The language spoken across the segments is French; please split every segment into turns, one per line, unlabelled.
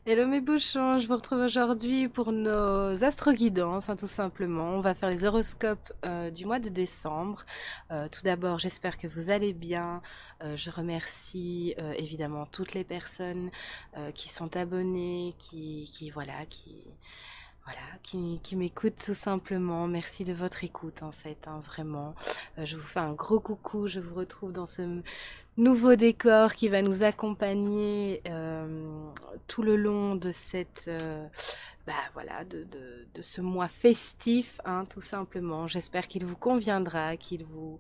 Hello mes bouchons, je vous retrouve aujourd'hui pour nos astro-guidances, tout simplement. On va faire les horoscopes du mois de décembre. Tout d'abord, j'espère que vous allez bien. Je remercie évidemment toutes les personnes qui sont abonnées, qui m'écoutent tout simplement. Merci de votre écoute en fait, vraiment. Je vous fais un gros coucou, je vous retrouve dans ce nouveau décor qui va nous accompagner tout le long de de ce mois festif, tout simplement. J'espère qu'il vous conviendra, qu'il vous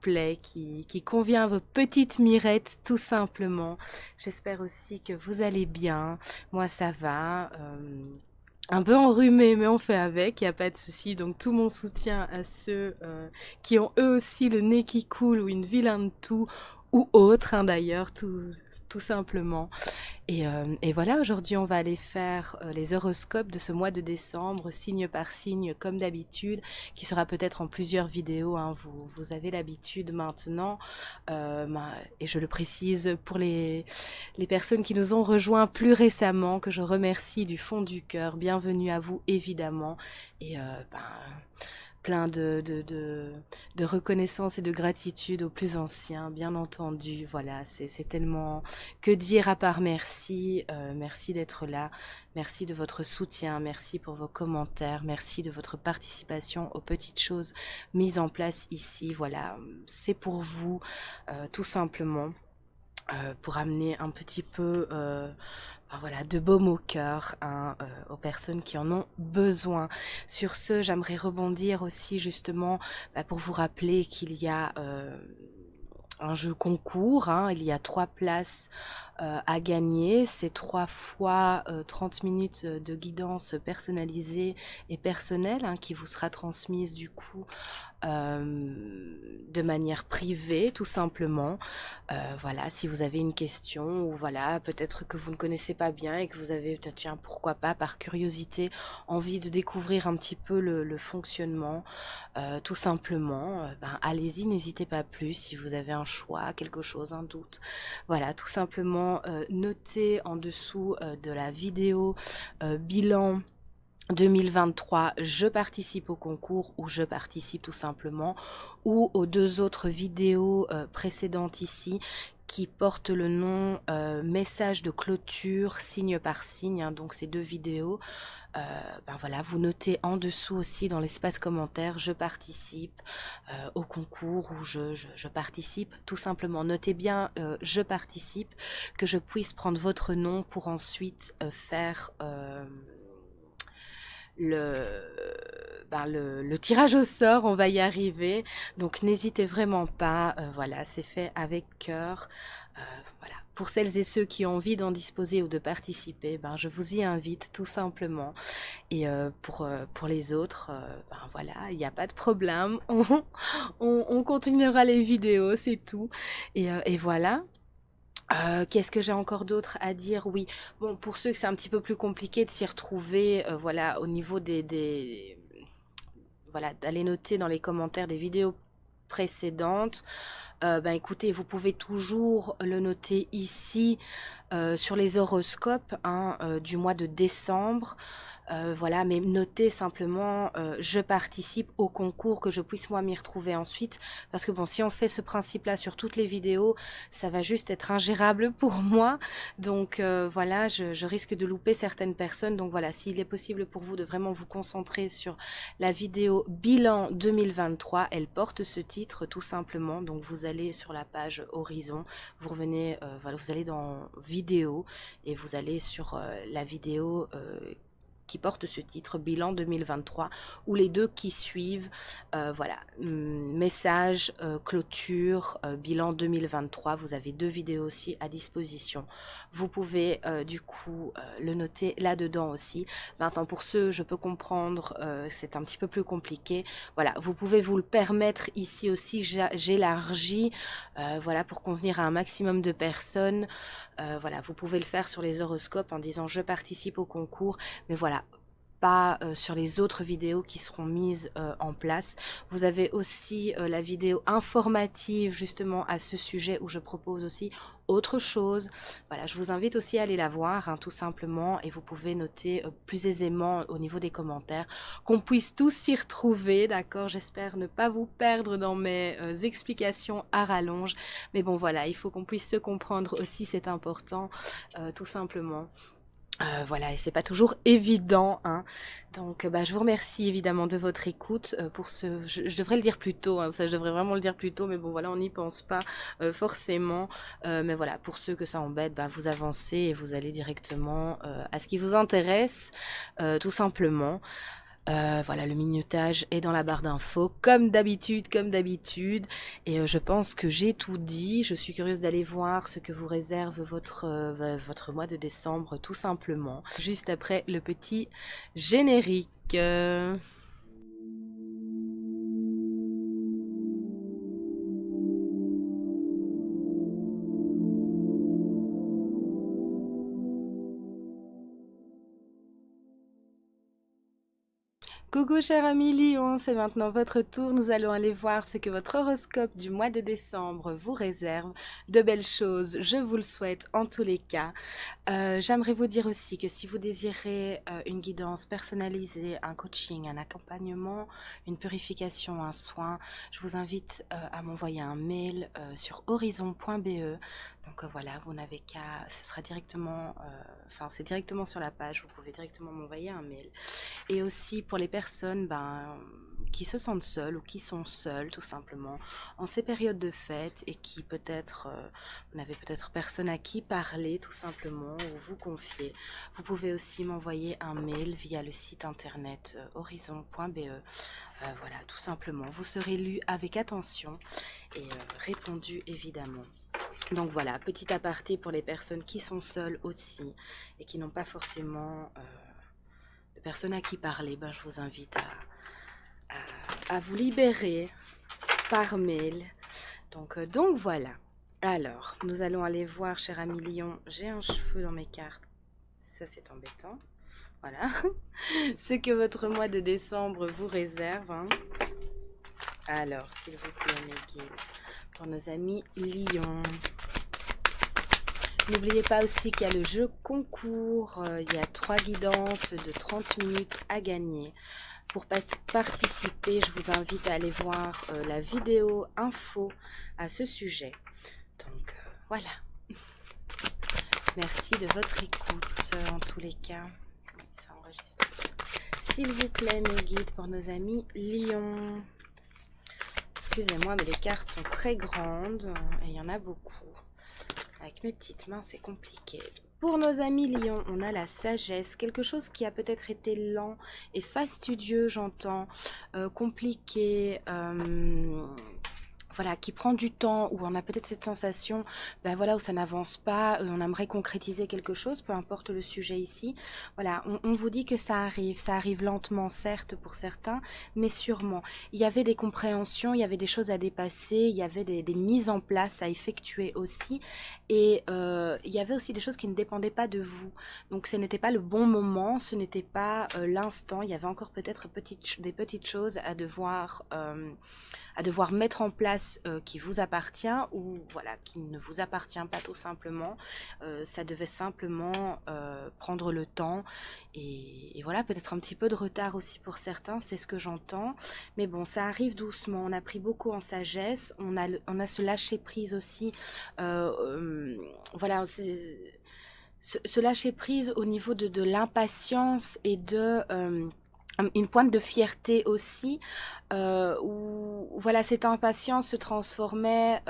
plaît, qu'il convient à vos petites mirettes, tout simplement. J'espère aussi que vous allez bien. Moi, ça va. Un peu enrhumé, mais on fait avec, il n'y a pas de souci. Donc tout mon soutien à ceux qui ont eux aussi le nez qui coule ou une vilaine toux ou autre, d'ailleurs, tout simplement. Et voilà, aujourd'hui, on va aller faire les horoscopes de ce mois de décembre, signe par signe, comme d'habitude, qui sera peut-être en plusieurs vidéos. Vous avez l'habitude maintenant. Et je le précise pour les personnes qui nous ont rejoints plus récemment, que je remercie du fond du cœur. Bienvenue à vous, évidemment. Et plein de reconnaissance et de gratitude aux plus anciens, bien entendu. Voilà, c'est tellement... Que dire à part merci. Merci d'être là, merci de votre soutien, merci pour vos commentaires, merci de votre participation aux petites choses mises en place ici. Voilà, c'est pour vous, tout simplement. Pour amener un petit peu voilà, de baume au cœur aux personnes qui en ont besoin. Sur ce, j'aimerais rebondir aussi justement pour vous rappeler qu'il y a un jeu concours, il y a 3 places à gagner, c'est 3 fois 30 minutes de guidance personnalisée et personnelle qui vous sera transmise du coup de manière privée tout simplement. Voilà, si vous avez une question ou voilà, peut-être que vous ne connaissez pas bien et que vous avez, tiens, pourquoi pas, par curiosité, envie de découvrir un petit peu le fonctionnement, tout simplement, allez-y, n'hésitez pas plus si vous avez un choix, quelque chose, un doute. Voilà, tout simplement, notez en dessous de la vidéo bilan 2023, je participe au concours ou je participe tout simplement, ou aux 2 autres vidéos précédentes ici qui portent le nom message de clôture signe par signe, donc ces 2 vidéos. Voilà, vous notez en dessous aussi dans l'espace commentaire, je participe au concours ou je participe, tout simplement. Notez bien je participe, que je puisse prendre votre nom pour ensuite faire le tirage au sort, on va y arriver. Donc n'hésitez vraiment pas, voilà, c'est fait avec cœur. Voilà. Pour celles et ceux qui ont envie d'en disposer ou de participer, je vous y invite tout simplement. Et pour les autres, voilà, il n'y a pas de problème. On continuera les vidéos, c'est tout. Et voilà. Qu'est-ce que j'ai encore d'autre à dire? Oui, bon, pour ceux que c'est un petit peu plus compliqué de s'y retrouver, voilà, au niveau voilà, d'aller noter dans les commentaires des vidéos précédentes, écoutez, vous pouvez toujours le noter ici sur les horoscopes du mois de décembre. Voilà, mais notez simplement je participe au concours, que je puisse moi m'y retrouver ensuite, parce que bon, si on fait ce principe-là sur toutes les vidéos, ça va juste être ingérable pour moi. Donc voilà, je risque de louper certaines personnes. Donc voilà, s'il est possible pour vous de vraiment vous concentrer sur la vidéo bilan 2023, elle porte ce titre tout simplement. Donc vous allez sur la page Horizon, vous revenez, voilà, vous allez dans vidéo et vous allez sur la vidéo qui porte ce titre, bilan 2023, ou les 2 qui suivent, voilà, message, clôture, bilan 2023, vous avez 2 vidéos aussi à disposition. Vous pouvez du coup le noter là-dedans aussi. Maintenant pour ceux, je peux comprendre, c'est un petit peu plus compliqué. Voilà, vous pouvez vous le permettre ici aussi, j'élargis, voilà, pour convenir à un maximum de personnes. Voilà, vous pouvez le faire sur les horoscopes en disant je participe au concours, mais voilà, pas sur les autres vidéos qui seront mises en place. Vous avez aussi la vidéo informative justement à ce sujet où je propose aussi autre chose. Voilà, je vous invite aussi à aller la voir, hein, tout simplement, et vous pouvez noter plus aisément au niveau des commentaires, qu'on puisse tous s'y retrouver, d'accord? J'espère ne pas vous perdre dans mes explications à rallonge, mais bon voilà, il faut qu'on puisse se comprendre aussi, c'est important, tout simplement. Voilà, et c'est pas toujours évident, hein. Donc, je vous remercie évidemment de votre écoute pour ce. Je devrais le dire plus tôt, hein, ça, je devrais vraiment le dire plus tôt, mais bon, voilà, on n'y pense pas forcément. Mais voilà, pour ceux que ça embête, vous avancez et vous allez directement à ce qui vous intéresse, tout simplement. Voilà, le minutage est dans la barre d'infos, comme d'habitude, comme d'habitude. Et je pense que j'ai tout dit. Je suis curieuse d'aller voir ce que vous réserve votre mois de décembre, tout simplement. Juste après le petit générique. Coucou cher ami Lion, c'est maintenant votre tour. Nous allons aller voir ce que votre horoscope du mois de décembre vous réserve. De belles choses, je vous le souhaite en tous les cas. J'aimerais vous dire aussi que si vous désirez une guidance personnalisée, un coaching, un accompagnement, une purification, un soin, je vous invite à m'envoyer un mail sur horizon.be. Donc voilà, vous n'avez qu'à, ce sera directement, c'est directement sur la page, vous pouvez directement m'envoyer un mail. Et aussi pour les personnes qui se sentent seules ou qui sont seules tout simplement en ces périodes de fête et qui peut-être, vous n'avez peut-être personne à qui parler tout simplement ou vous confier. Vous pouvez aussi m'envoyer un mail via le site internet horizon.be. Voilà, tout simplement. Vous serez lu avec attention et répondu évidemment. Donc voilà, petit aparté pour les personnes qui sont seules aussi et qui n'ont pas forcément de personnes à qui parler. Je vous invite à vous libérer par mail. Donc voilà. Alors, nous allons aller voir, cher ami Lion, j'ai un cheveu dans mes cartes. Ça, c'est embêtant. Voilà. Ce que votre mois de décembre vous réserve, hein. Alors, s'il vous plaît, mes guides, pour nos amis Lion. N'oubliez pas aussi qu'il y a le jeu concours, il y a 3 guidances de 30 minutes à gagner. Pour participer, je vous invite à aller voir la vidéo info à ce sujet. Donc voilà. Merci de votre écoute en tous les cas. Ça enregistre. S'il vous plaît, mes guides, pour nos amis Lion. Excusez-moi, mais les cartes sont très grandes et il y en a beaucoup. Avec mes petites mains, c'est compliqué. Pour nos amis Lion, on a la sagesse, quelque chose qui a peut-être été lent et fastidieux, j'entends, compliqué, voilà, qui prend du temps, où on a peut-être cette sensation, voilà, où ça n'avance pas, on aimerait concrétiser quelque chose, peu importe le sujet ici. Voilà, on vous dit que ça arrive lentement, certes, pour certains, mais sûrement. Il y avait des compréhensions, il y avait des choses à dépasser, il y avait des mises en place à effectuer aussi, et il y avait aussi des choses qui ne dépendaient pas de vous. Donc ce n'était pas le bon moment, ce n'était pas l'instant, il y avait encore peut-être des petites choses à devoir mettre en place qui vous appartient ou voilà, qui ne vous appartient pas tout simplement. Ça devait simplement prendre le temps et voilà, peut-être un petit peu de retard aussi pour certains, c'est ce que j'entends. Mais bon, ça arrive doucement, on a pris beaucoup en sagesse, on a ce lâcher prise aussi. Voilà, ce lâcher prise au niveau de l'impatience et de une pointe de fierté aussi, où voilà, cette impatience se transformait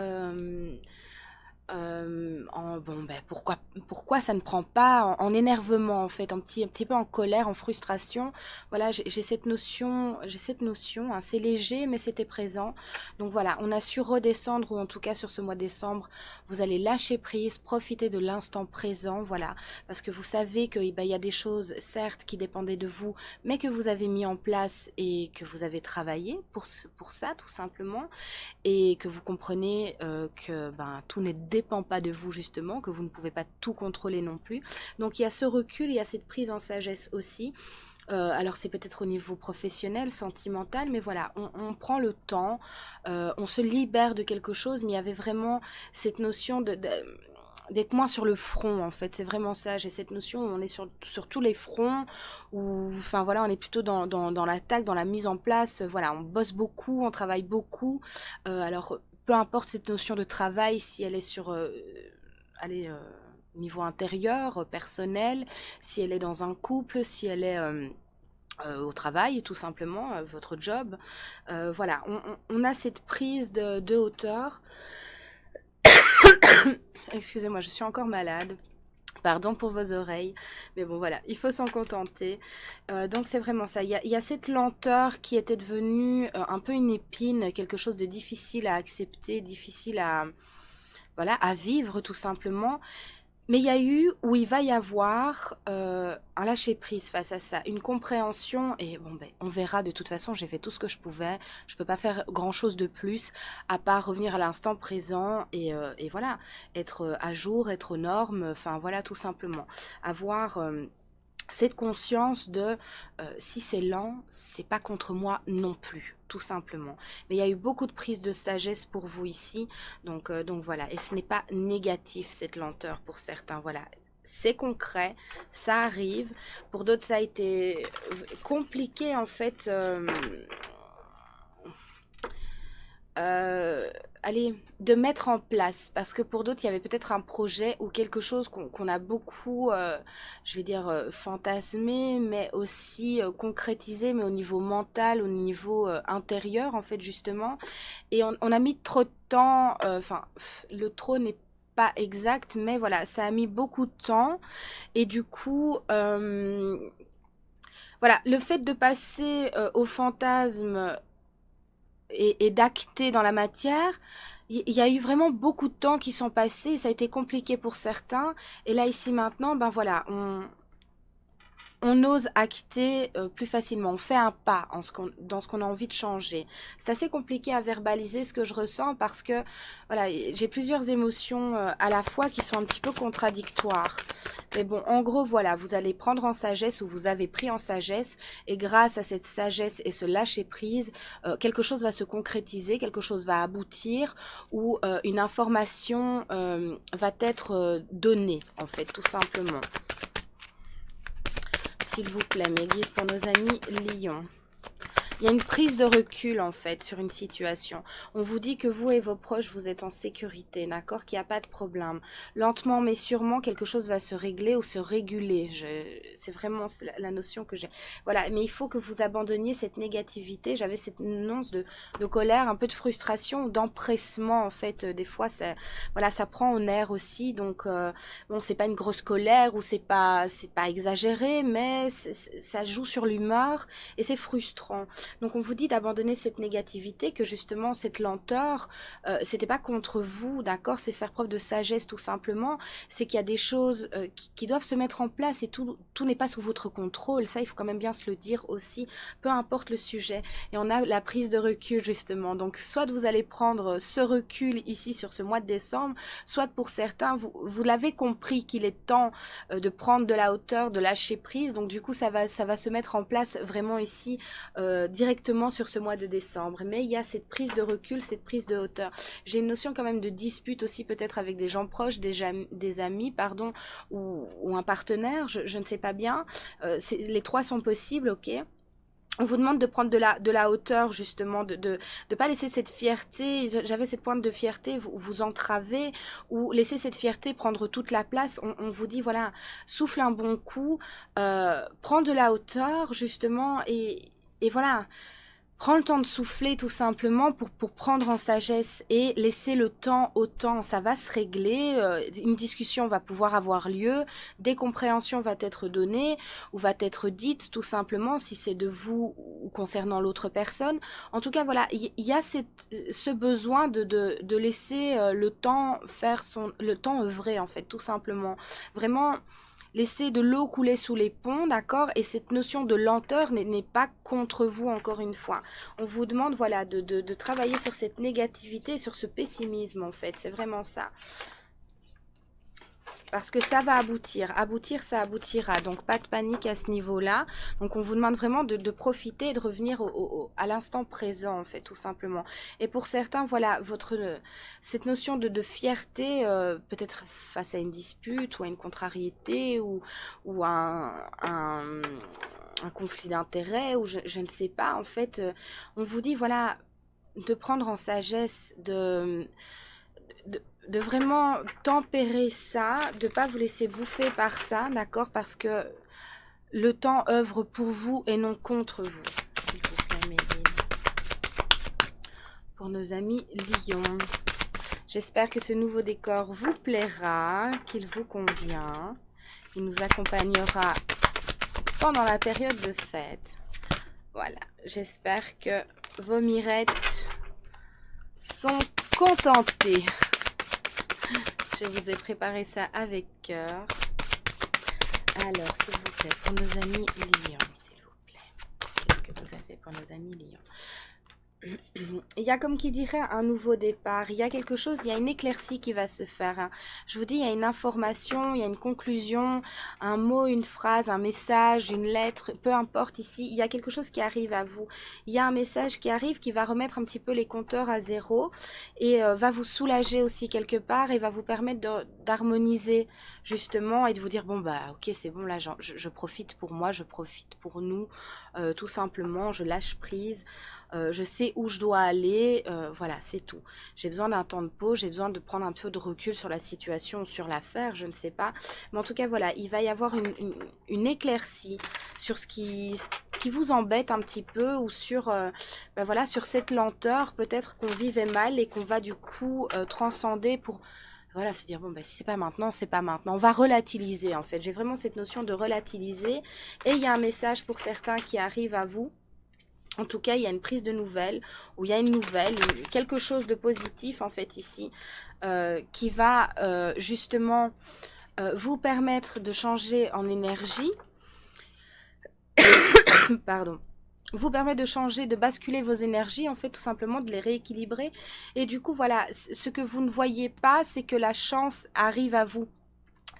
pourquoi ça ne prend pas en énervement en fait, un petit peu en colère, en frustration. Voilà, j'ai cette notion, hein, c'est léger mais c'était présent. Donc voilà, on a su redescendre, ou en tout cas sur ce mois de décembre, vous allez lâcher prise, profiter de l'instant présent, voilà, parce que vous savez que il y a des choses certes qui dépendaient de vous, mais que vous avez mis en place et que vous avez travaillé pour ça tout simplement, et que vous comprenez que tout n'est dépend pas de vous justement, que vous ne pouvez pas tout contrôler non plus. Donc il y a ce recul, il y a cette prise en sagesse aussi. Alors c'est peut-être au niveau professionnel, sentimental, mais voilà, on prend le temps, on se libère de quelque chose, mais il y avait vraiment cette notion d'être moins sur le front en fait, c'est vraiment ça, j'ai cette notion où on est sur tous les fronts, où enfin voilà, on est plutôt dans l'attaque, dans la mise en place, voilà, on bosse beaucoup, on travaille beaucoup, alors peu importe cette notion de travail, si elle est sur, allez, niveau intérieur, personnel, si elle est dans un couple, si elle est au travail, tout simplement, votre job. Voilà, on a cette prise de hauteur. Excusez-moi, je suis encore malade. Pardon pour vos oreilles, mais bon voilà, il faut s'en contenter. Donc c'est vraiment ça, il y a cette lenteur qui était devenue un peu une épine, quelque chose de difficile à accepter, difficile à, voilà, à vivre tout simplement. Mais il y a eu, ou il va y avoir, un lâcher-prise face à ça, une compréhension, et bon ben, on verra de toute façon, j'ai fait tout ce que je pouvais, je peux pas faire grand-chose de plus, à part revenir à l'instant présent, et voilà, être à jour, être aux normes, enfin voilà, tout simplement. Avoir cette conscience de si c'est lent, c'est pas contre moi non plus, tout simplement. Mais il y a eu beaucoup de prise de sagesse pour vous ici, donc voilà. Et ce n'est pas négatif cette lenteur pour certains, voilà. C'est concret, ça arrive. Pour d'autres, ça a été compliqué en fait. Euh, allez, de mettre en place. Parce que pour d'autres, il y avait peut-être un projet ou quelque chose qu'on a beaucoup, je vais dire, fantasmé, mais aussi concrétisé, mais au niveau mental, au niveau intérieur, en fait, justement. Et on a mis trop de temps, enfin, le trop n'est pas exact, mais voilà, ça a mis beaucoup de temps. Et du coup, voilà, le fait de passer au fantasme et d'acter dans la matière, il y a eu vraiment beaucoup de temps qui sont passés, ça a été compliqué pour certains. Et là, ici, maintenant, ben voilà, on ose acter plus facilement, on fait un pas dans ce qu'on a envie de changer. C'est assez compliqué à verbaliser ce que je ressens parce que voilà, j'ai plusieurs émotions à la fois qui sont un petit peu contradictoires. Mais bon, en gros, voilà, vous allez prendre en sagesse ou vous avez pris en sagesse et grâce à cette sagesse et ce lâcher-prise, quelque chose va se concrétiser, quelque chose va aboutir ou une information va être donnée, en fait, tout simplement. S'il vous plaît, mes guides pour nos amis lions. Il y a une prise de recul en fait sur une situation. On vous dit que vous et vos proches, vous êtes en sécurité, d'accord, qu'il n'y a pas de problème. Lentement mais sûrement, quelque chose va se régler ou se réguler. C'est vraiment la notion que j'ai. Voilà, mais il faut que vous abandonniez cette négativité. J'avais cette annonce de colère, un peu de frustration, d'empressement en fait. Des fois, voilà, ça prend au nerf aussi. Donc, bon, c'est pas une grosse colère ou c'est pas exagéré, mais ça joue sur l'humeur et c'est frustrant. Donc on vous dit d'abandonner cette négativité, que justement cette lenteur, c'était pas contre vous, d'accord, c'est faire preuve de sagesse tout simplement, c'est qu'il y a des choses qui doivent se mettre en place et tout n'est pas sous votre contrôle, ça il faut quand même bien se le dire aussi, peu importe le sujet. Et on a la prise de recul justement, donc soit vous allez prendre ce recul ici sur ce mois de décembre, soit pour certains, vous l'avez compris qu'il est temps de prendre de la hauteur, de lâcher prise, donc du coup ça va se mettre en place vraiment ici directement sur ce mois de décembre. Mais il y a cette prise de recul, cette prise de hauteur. J'ai une notion quand même de dispute aussi peut-être avec des gens proches, des amis, pardon, ou un partenaire, je ne sais pas bien. Les trois sont possibles, ok. On vous demande de prendre de la hauteur, justement, de pas laisser cette fierté, j'avais cette pointe de fierté, vous entraver, ou laisser cette fierté prendre toute la place. On vous dit, voilà, souffle un bon coup, prends de la hauteur, justement, et voilà, prends le temps de souffler tout simplement pour prendre en sagesse et laisser le temps au temps. Ça va se régler, une discussion va pouvoir avoir lieu, des compréhensions vont être données ou va être dite tout simplement si c'est de vous ou concernant l'autre personne. En tout cas, voilà, il y a ce besoin de laisser le temps faire le temps œuvrer en fait, tout simplement. Vraiment laisser de l'eau couler sous les ponts, d'accord. Et cette notion de lenteur n'est pas contre vous, encore une fois. On vous demande, voilà, de travailler sur cette négativité, sur ce pessimisme, en fait. C'est vraiment ça. parce que ça va aboutir. Aboutir, ça aboutira. Donc, pas de panique à ce niveau-là. Donc, on vous demande vraiment de profiter et de revenir à l'instant présent, en fait, tout simplement. Et pour certains, voilà, cette notion de fierté, peut-être face à une dispute ou à une contrariété ou un conflit d'intérêts ou je ne sais pas, en fait, on vous dit, voilà, de prendre en sagesse, de vraiment tempérer ça, de ne pas vous laisser bouffer par ça, d'accord? Parce que le temps œuvre pour vous et non contre vous. S'il vous plaît, Méline. Pour nos amis lions. J'espère que ce nouveau décor vous plaira, qu'il vous convient. Il nous accompagnera pendant la période de fête. Voilà, j'espère que vos mirettes sont contentées. Je vous ai préparé ça avec cœur. Alors, s'il vous plaît, pour nos amis lions, s'il vous plaît. Qu'est-ce que vous avez pour nos amis lions? Il y a comme qui dirait un nouveau départ, il y a quelque chose, il y a une éclaircie qui va se faire. Hein. Je vous dis, il y a une information, il y a une conclusion, un mot, une phrase, un message, une lettre, peu importe ici, il y a quelque chose qui arrive à vous. Il y a un message qui arrive qui va remettre un petit peu les compteurs à zéro et va vous soulager aussi quelque part et va vous permettre d'harmoniser justement et de vous dire, bon bah ok c'est bon là, je profite pour moi, je profite pour nous, tout simplement, je lâche prise. Je sais où je dois aller, voilà, c'est tout. J'ai besoin d'un temps de pause, j'ai besoin de prendre un peu de recul sur la situation, sur l'affaire, je ne sais pas. Mais en tout cas, voilà, il va y avoir une éclaircie sur ce qui vous embête un petit peu ou sur, ben voilà, sur cette lenteur peut-être qu'on vivait mal et qu'on va du coup transcender pour... Voilà, se dire, bon, bah, si c'est pas maintenant, c'est pas maintenant. On va relativiser, en fait. J'ai vraiment cette notion de relativiser. Et il y a un message pour certains qui arrive à vous. En tout cas, il y a une prise de nouvelles, ou il y a une nouvelle, quelque chose de positif en fait ici, qui va justement vous permettre de changer en énergie, pardon, vous permet de changer, de basculer vos énergies, en fait, tout simplement, de les rééquilibrer. Et du coup, voilà, ce que vous ne voyez pas, c'est que la chance arrive à vous.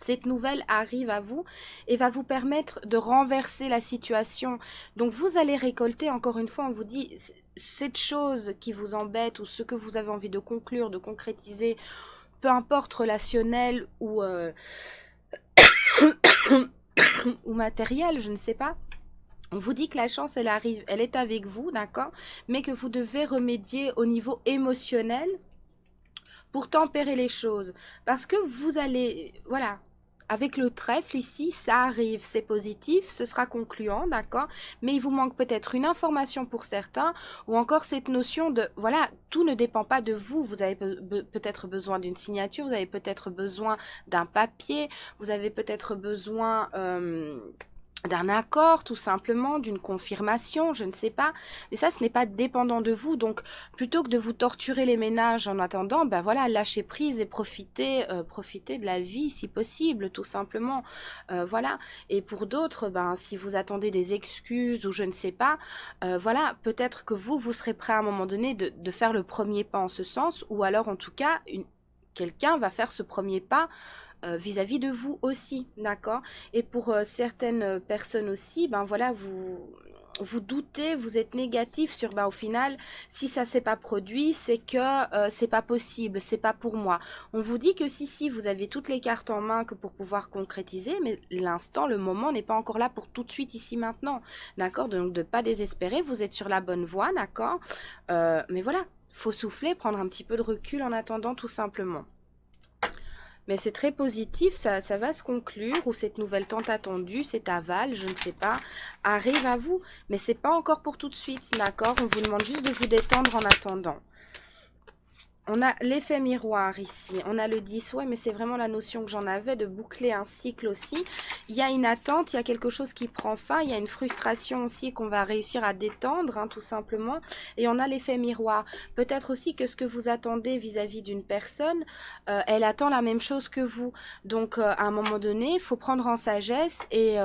Cette nouvelle arrive à vous et va vous permettre de renverser la situation. Donc vous allez récolter, encore une fois, on vous dit, cette chose qui vous embête ou ce que vous avez envie de conclure, de concrétiser, peu importe relationnel ou, ou matériel, je ne sais pas. On vous dit que la chance, elle arrive, elle est avec vous, d'accord? Mais que vous devez remédier au niveau émotionnel pour tempérer les choses. Parce que vous allez, voilà, avec le trèfle ici, ça arrive, c'est positif, ce sera concluant, d'accord? Mais il vous manque peut-être une information pour certains, ou encore cette notion de, voilà, tout ne dépend pas de vous. Vous avez peut-être besoin d'une signature, vous avez peut-être besoin d'un papier, vous avez peut-être besoin... d'un accord tout simplement, d'une confirmation, je ne sais pas, mais ça ce n'est pas dépendant de vous, donc plutôt que de vous torturer les ménages en attendant, ben voilà, lâchez prise et profitez de la vie si possible, tout simplement, voilà, et pour d'autres, ben si vous attendez des excuses ou je ne sais pas, voilà, peut-être que vous serez prêt à un moment donné de faire le premier pas en ce sens, ou alors en tout cas, quelqu'un va faire ce premier pas vis-à-vis de vous aussi, d'accord? Et pour certaines personnes aussi, ben voilà, vous doutez, vous êtes négatif sur, ben au final, si ça s'est pas produit, c'est que c'est pas possible, c'est pas pour moi. On vous dit que si, vous avez toutes les cartes en main que pour pouvoir concrétiser, mais l'instant, le moment n'est pas encore là pour tout de suite, ici, maintenant, d'accord? Donc, de pas désespérer, vous êtes sur la bonne voie, d'accord? Mais voilà, faut souffler, prendre un petit peu de recul en attendant, tout simplement. Mais c'est très positif, ça va se conclure, ou cette nouvelle tant attendue, cet aval, je ne sais pas, arrive à vous. Mais c'est pas encore pour tout de suite, d'accord? On vous demande juste de vous détendre en attendant. On a l'effet miroir ici, on a le 10, ouais, mais c'est vraiment la notion que j'en avais de boucler un cycle aussi. Il y a une attente, il y a quelque chose qui prend fin, il y a une frustration aussi qu'on va réussir à détendre, hein, tout simplement. Et on a l'effet miroir. Peut-être aussi que ce que vous attendez vis-à-vis d'une personne, elle attend la même chose que vous. Donc, à un moment donné, il faut prendre en sagesse et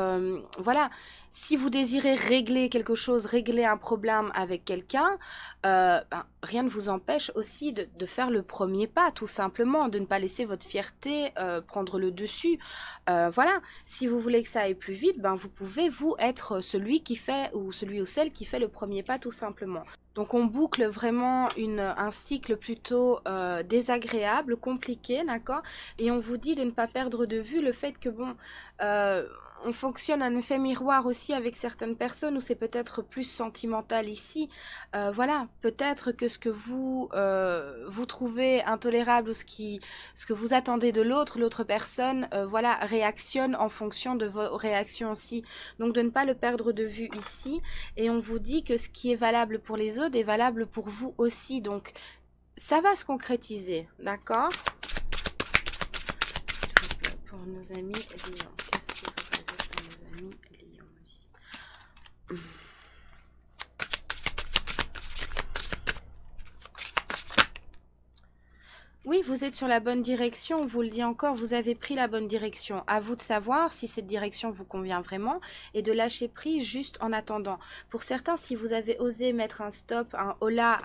voilà. Si vous désirez régler quelque chose, régler un problème avec quelqu'un, ben, rien ne vous empêche aussi de faire le premier pas, tout simplement, de ne pas laisser votre fierté prendre le dessus. Voilà, si vous voulez que ça aille plus vite, ben vous pouvez, vous, être celui qui fait, ou celui ou celle qui fait le premier pas, tout simplement. Donc on boucle vraiment un cycle plutôt désagréable, compliqué, d'accord? Et on vous dit de ne pas perdre de vue le fait que, bon, on fonctionne un effet miroir aussi avec certaines personnes où c'est peut-être plus sentimental ici. Voilà, peut-être que ce que vous trouvez intolérable ou ce que vous attendez de l'autre personne, voilà, réactionne en fonction de vos réactions aussi. Donc de ne pas le perdre de vue ici. Et on vous dit que ce qui est valable pour les autres est valable pour vous aussi. Donc ça va se concrétiser, d'accord? Pour nos amis Lions, qu'est-ce que vous avez pour nos amis Lions ici? Oui, vous êtes sur la bonne direction, on vous le dit encore, vous avez pris la bonne direction. À vous de savoir si cette direction vous convient vraiment et de lâcher prise juste en attendant. Pour certains, si vous avez osé mettre un stop, un holà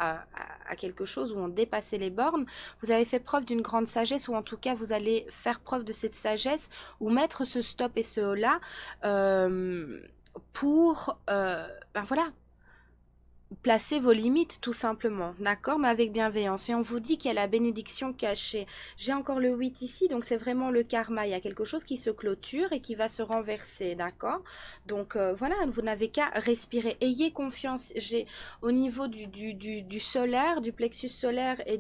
à quelque chose où on dépassait les bornes, vous avez fait preuve d'une grande sagesse ou en tout cas vous allez faire preuve de cette sagesse ou mettre ce stop et ce holà pour, ben voilà, placez vos limites tout simplement, d'accord? Mais avec bienveillance. Et on vous dit qu'il y a la bénédiction cachée. J'ai encore le 8 ici, donc c'est vraiment le karma. Il y a quelque chose qui se clôture et qui va se renverser, d'accord? Donc voilà, vous n'avez qu'à respirer. Ayez confiance. J'ai au niveau du solaire, du plexus solaire et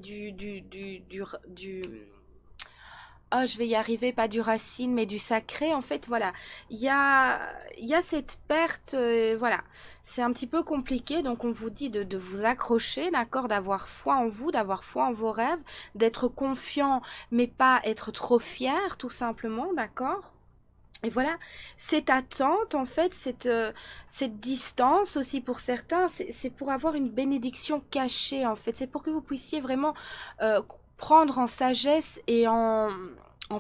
oh, je vais y arriver, pas du racine, mais du sacré. En fait, voilà, il y a cette perte, voilà. C'est un petit peu compliqué, donc on vous dit de vous accrocher, d'accord, d'avoir foi en vous, d'avoir foi en vos rêves, d'être confiant, mais pas être trop fier, tout simplement, d'accord? Et voilà, cette attente, en fait, cette distance aussi pour certains, c'est pour avoir une bénédiction cachée, en fait. C'est pour que vous puissiez vraiment euh, prendre en sagesse et en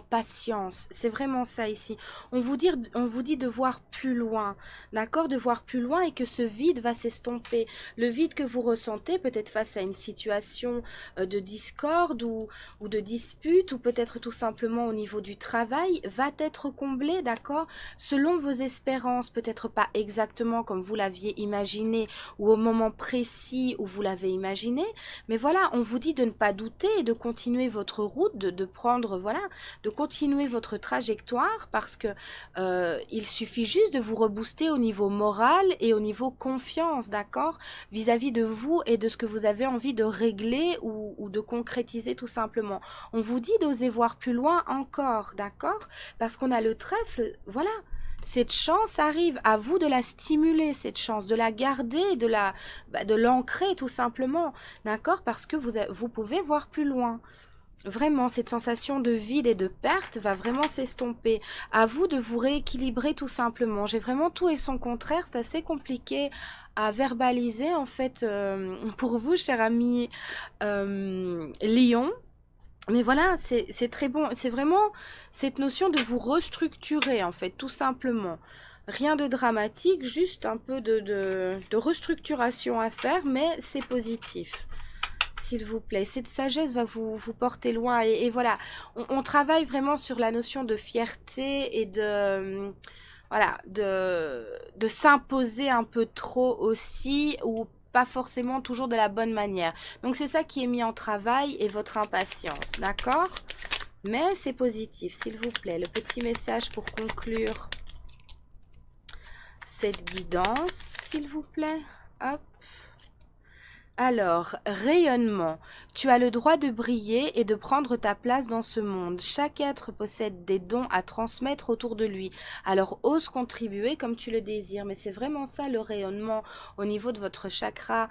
patience. C'est vraiment ça ici. On vous dit de voir plus loin, d'accord? De voir plus loin et que ce vide va s'estomper. Le vide que vous ressentez, peut-être face à une situation de discorde ou de dispute, ou peut-être tout simplement au niveau du travail, va être comblé, d'accord? Selon vos espérances, peut-être pas exactement comme vous l'aviez imaginé ou au moment précis où vous l'avez imaginé, mais voilà, on vous dit de ne pas douter et de continuer votre route, de prendre, voilà, de continuer votre trajectoire parce que il suffit juste de vous rebooster au niveau moral et au niveau confiance, d'accord? Vis-à-vis de vous et de ce que vous avez envie de régler ou de concrétiser tout simplement. On vous dit d'oser voir plus loin encore, d'accord? Parce qu'on a le trèfle, voilà. Cette chance arrive, à vous de la stimuler, cette chance, de la garder, de l'ancrer tout simplement, d'accord? Parce que vous pouvez voir plus loin. Vraiment, cette sensation de vide et de perte va vraiment s'estomper. À vous de vous rééquilibrer tout simplement. J'ai vraiment tout et son contraire. C'est assez compliqué à verbaliser en fait pour vous, cher ami Lion. Mais voilà, c'est très bon. C'est vraiment cette notion de vous restructurer en fait, tout simplement. Rien de dramatique, juste un peu de restructuration à faire, mais c'est positif. S'il vous plaît, cette sagesse va vous porter loin et voilà, on travaille vraiment sur la notion de fierté et voilà, de s'imposer un peu trop aussi ou pas forcément toujours de la bonne manière. Donc c'est ça qui est mis en travail et votre impatience, d'accord? Mais c'est positif, s'il vous plaît. Le petit message pour conclure cette guidance, s'il vous plaît. Hop. Alors, rayonnement. Tu as le droit de briller et de prendre ta place dans ce monde. Chaque être possède des dons à transmettre autour de lui. Alors, ose contribuer comme tu le désires. Mais c'est vraiment ça le rayonnement au niveau de votre chakra,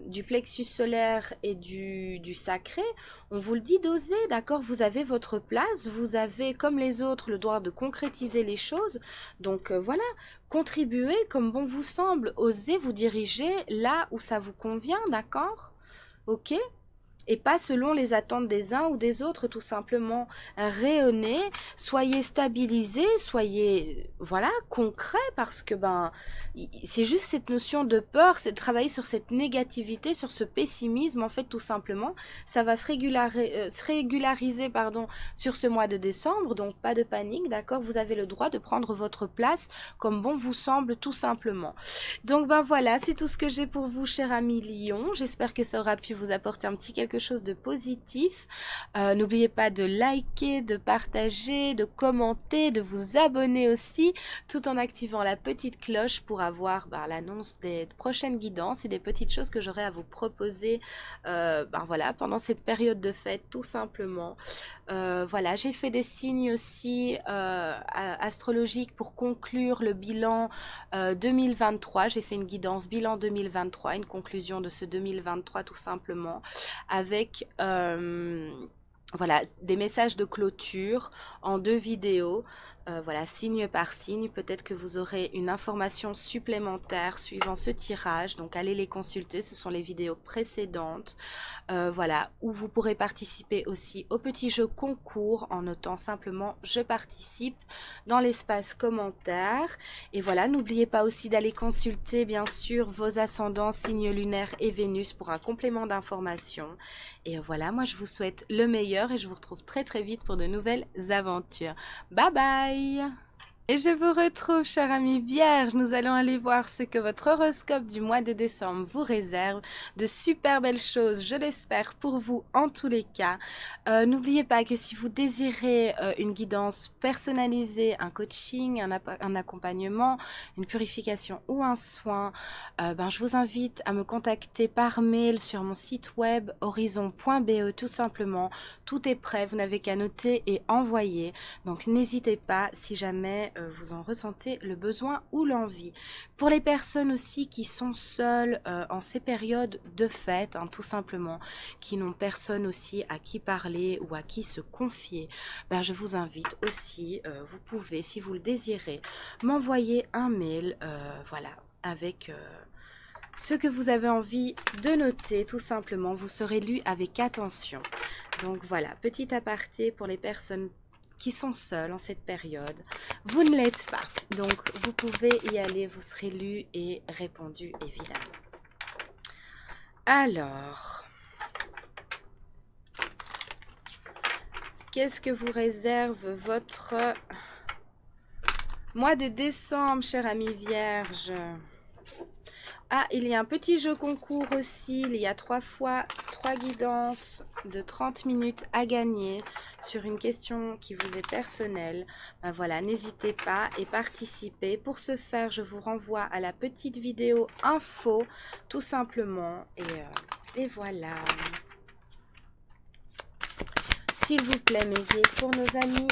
du plexus solaire et du sacré. On vous le dit d'oser, d'accord? Vous avez votre place, vous avez, comme les autres, le droit de concrétiser les choses. Donc, voilà. Contribuez comme bon vous semble, osez vous diriger là où ça vous convient, d'accord? Ok? et pas selon les attentes des uns ou des autres, tout simplement. Rayonnez, soyez stabilisés, soyez, voilà, concrets, parce que ben, c'est juste cette notion de peur, c'est de travailler sur cette négativité, sur ce pessimisme, en fait, tout simplement. Ça va se régulariser, pardon, sur ce mois de décembre, donc pas de panique, d'accord? Vous avez le droit de prendre votre place comme bon vous semble, tout simplement. Donc ben voilà, c'est tout ce que j'ai pour vous, cher ami Lion. J'espère que ça aura pu vous apporter un petit quelque chose de positif. N'oubliez pas de liker, de partager, de commenter, de vous abonner aussi, tout en activant la petite cloche pour avoir ben, l'annonce des prochaines guidances et des petites choses que j'aurai à vous proposer ben voilà, pendant cette période de fête, tout simplement. Voilà, j'ai fait des signes aussi astrologiques pour conclure le bilan 2023. J'ai fait une guidance bilan 2023, une conclusion de ce 2023 tout simplement, avec voilà, des messages de clôture en 2 vidéos. Voilà, signe par signe, peut-être que vous aurez une information supplémentaire suivant ce tirage, donc allez les consulter, ce sont les vidéos précédentes, voilà, où vous pourrez participer aussi au petit jeu concours en notant simplement je participe dans l'espace commentaire. Et voilà, n'oubliez pas aussi d'aller consulter bien sûr vos ascendants, signes lunaires et Vénus pour un complément d'information. Et voilà, moi je vous souhaite le meilleur et je vous retrouve très très vite pour de nouvelles aventures. Bye bye! Et je vous retrouve, cher ami Vierge. Nous allons aller voir ce que votre horoscope du mois de décembre vous réserve. De super belles choses, je l'espère, pour vous en tous les cas. N'oubliez pas que si vous désirez une guidance personnalisée, un coaching, un accompagnement, une purification ou un soin, ben, je vous invite à me contacter par mail sur mon site web horizon.be tout simplement. Tout est prêt, vous n'avez qu'à noter et envoyer. Donc n'hésitez pas si jamais vous en ressentez le besoin ou l'envie. Pour les personnes aussi qui sont seules en ces périodes de fête, hein, tout simplement, qui n'ont personne aussi à qui parler ou à qui se confier, ben, je vous invite aussi, vous pouvez, si vous le désirez, m'envoyer un mail, voilà, avec ce que vous avez envie de noter, tout simplement. Vous serez lu avec attention. Donc voilà, petit aparté pour les personnes qui sont seules en cette période. Vous ne l'êtes pas, donc vous pouvez y aller, vous serez lu et répondu évidemment. Alors, qu'est-ce que vous réserve votre mois de décembre, cher ami Vierge? Ah, il y a un petit jeu concours aussi. Il y a 3 fois 3 guidances de 30 minutes à gagner sur une question qui vous est personnelle. Ben voilà, n'hésitez pas et participez. Pour ce faire, je vous renvoie à la petite vidéo info, tout simplement. Et voilà. S'il vous plaît, mes guides, pour nos amis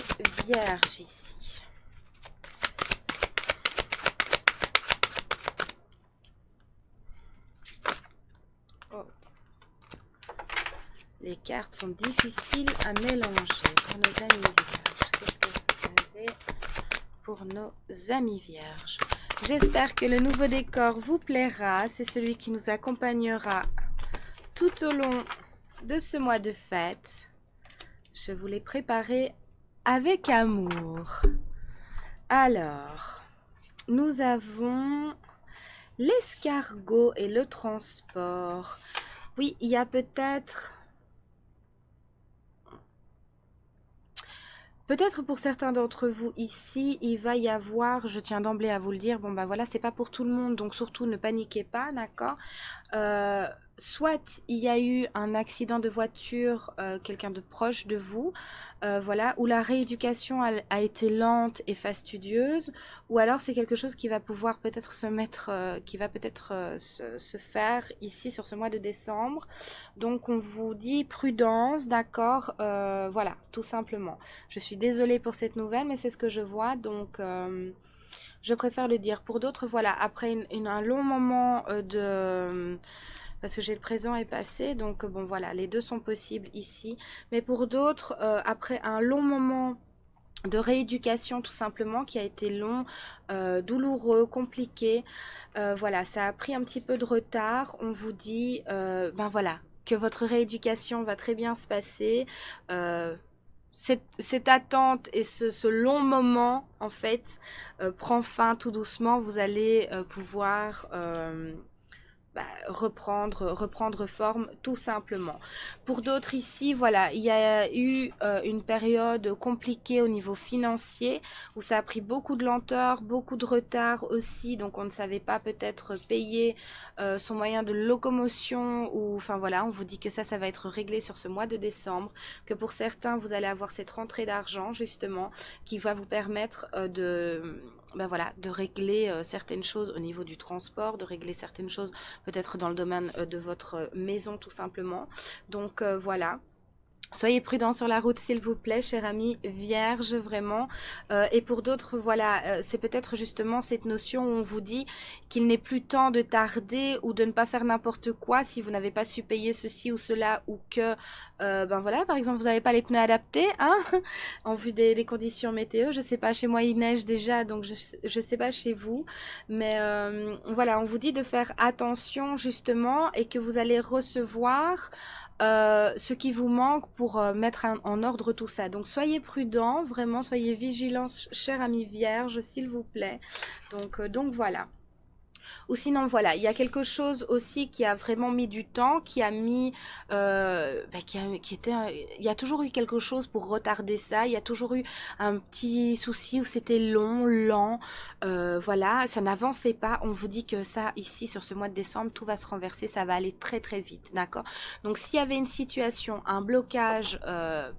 vierges ici. Les cartes sont difficiles à mélanger pour nos amis vierges. Qu'est-ce que vous avez pour nos amis vierges? J'espère que le nouveau décor vous plaira. C'est celui qui nous accompagnera tout au long de ce mois de fête. Je vous l'ai préparé avec amour. Alors, nous avons l'escargot et le transport. Oui, il y a peut-être pour certains d'entre vous ici, il va y avoir, je tiens d'emblée à vous le dire, bon bah voilà, c'est pas pour tout le monde, donc surtout ne paniquez pas, d'accord? Soit il y a eu un accident de voiture, quelqu'un de proche de vous, voilà, où la rééducation a été lente et fastidieuse, ou alors c'est quelque chose qui va pouvoir peut-être se mettre, qui va peut-être se faire ici sur ce mois de décembre. Donc on vous dit prudence, d'accord, voilà, tout simplement. Je suis désolée pour cette nouvelle, mais c'est ce que je vois, donc je préfère le dire. Pour d'autres, voilà, après un long moment parce que j'ai le présent et passé, donc bon voilà, les deux sont possibles ici. Mais pour d'autres, après un long moment de rééducation tout simplement qui a été long, douloureux, compliqué, voilà, ça a pris un petit peu de retard. On vous dit, ben voilà, que votre rééducation va très bien se passer. Cette attente et ce long moment, en fait, prend fin tout doucement. Vous allez pouvoir reprendre forme tout simplement. Pour d'autres ici, voilà, il y a eu une période compliquée au niveau financier où ça a pris beaucoup de lenteur, beaucoup de retard aussi, donc on ne savait pas peut-être payer son moyen de locomotion ou enfin voilà, on vous dit que ça va être réglé sur ce mois de décembre, que pour certains vous allez avoir cette rentrée d'argent justement qui va vous permettre de régler certaines choses au niveau du transport, de régler certaines choses peut-être dans le domaine de votre maison tout simplement. Donc voilà. Soyez prudents sur la route, s'il vous plaît, cher ami vierge, vraiment. Et pour d'autres, voilà, c'est peut-être justement cette notion où on vous dit qu'il n'est plus temps de tarder ou de ne pas faire n'importe quoi si vous n'avez pas su payer ceci ou cela ou que, ben voilà, par exemple, vous n'avez pas les pneus adaptés, hein, en vue des conditions météo. Je sais pas, chez moi il neige déjà, donc je sais pas chez vous, mais voilà, on vous dit de faire attention justement et que vous allez recevoir ce qui vous manque pour mettre en ordre tout ça. Donc soyez prudents, vraiment soyez vigilants, cher ami vierge, s'il vous plaît. Donc voilà. Ou sinon, voilà, il y a quelque chose aussi qui a vraiment mis du temps, qui a mis, il y a toujours eu quelque chose pour retarder ça. Il y a toujours eu un petit souci où c'était long, lent, voilà, ça n'avançait pas. On vous dit que ça, ici, sur ce mois de décembre, tout va se renverser, ça va aller très très vite, d'accord? Donc, s'il y avait une situation, un blocage,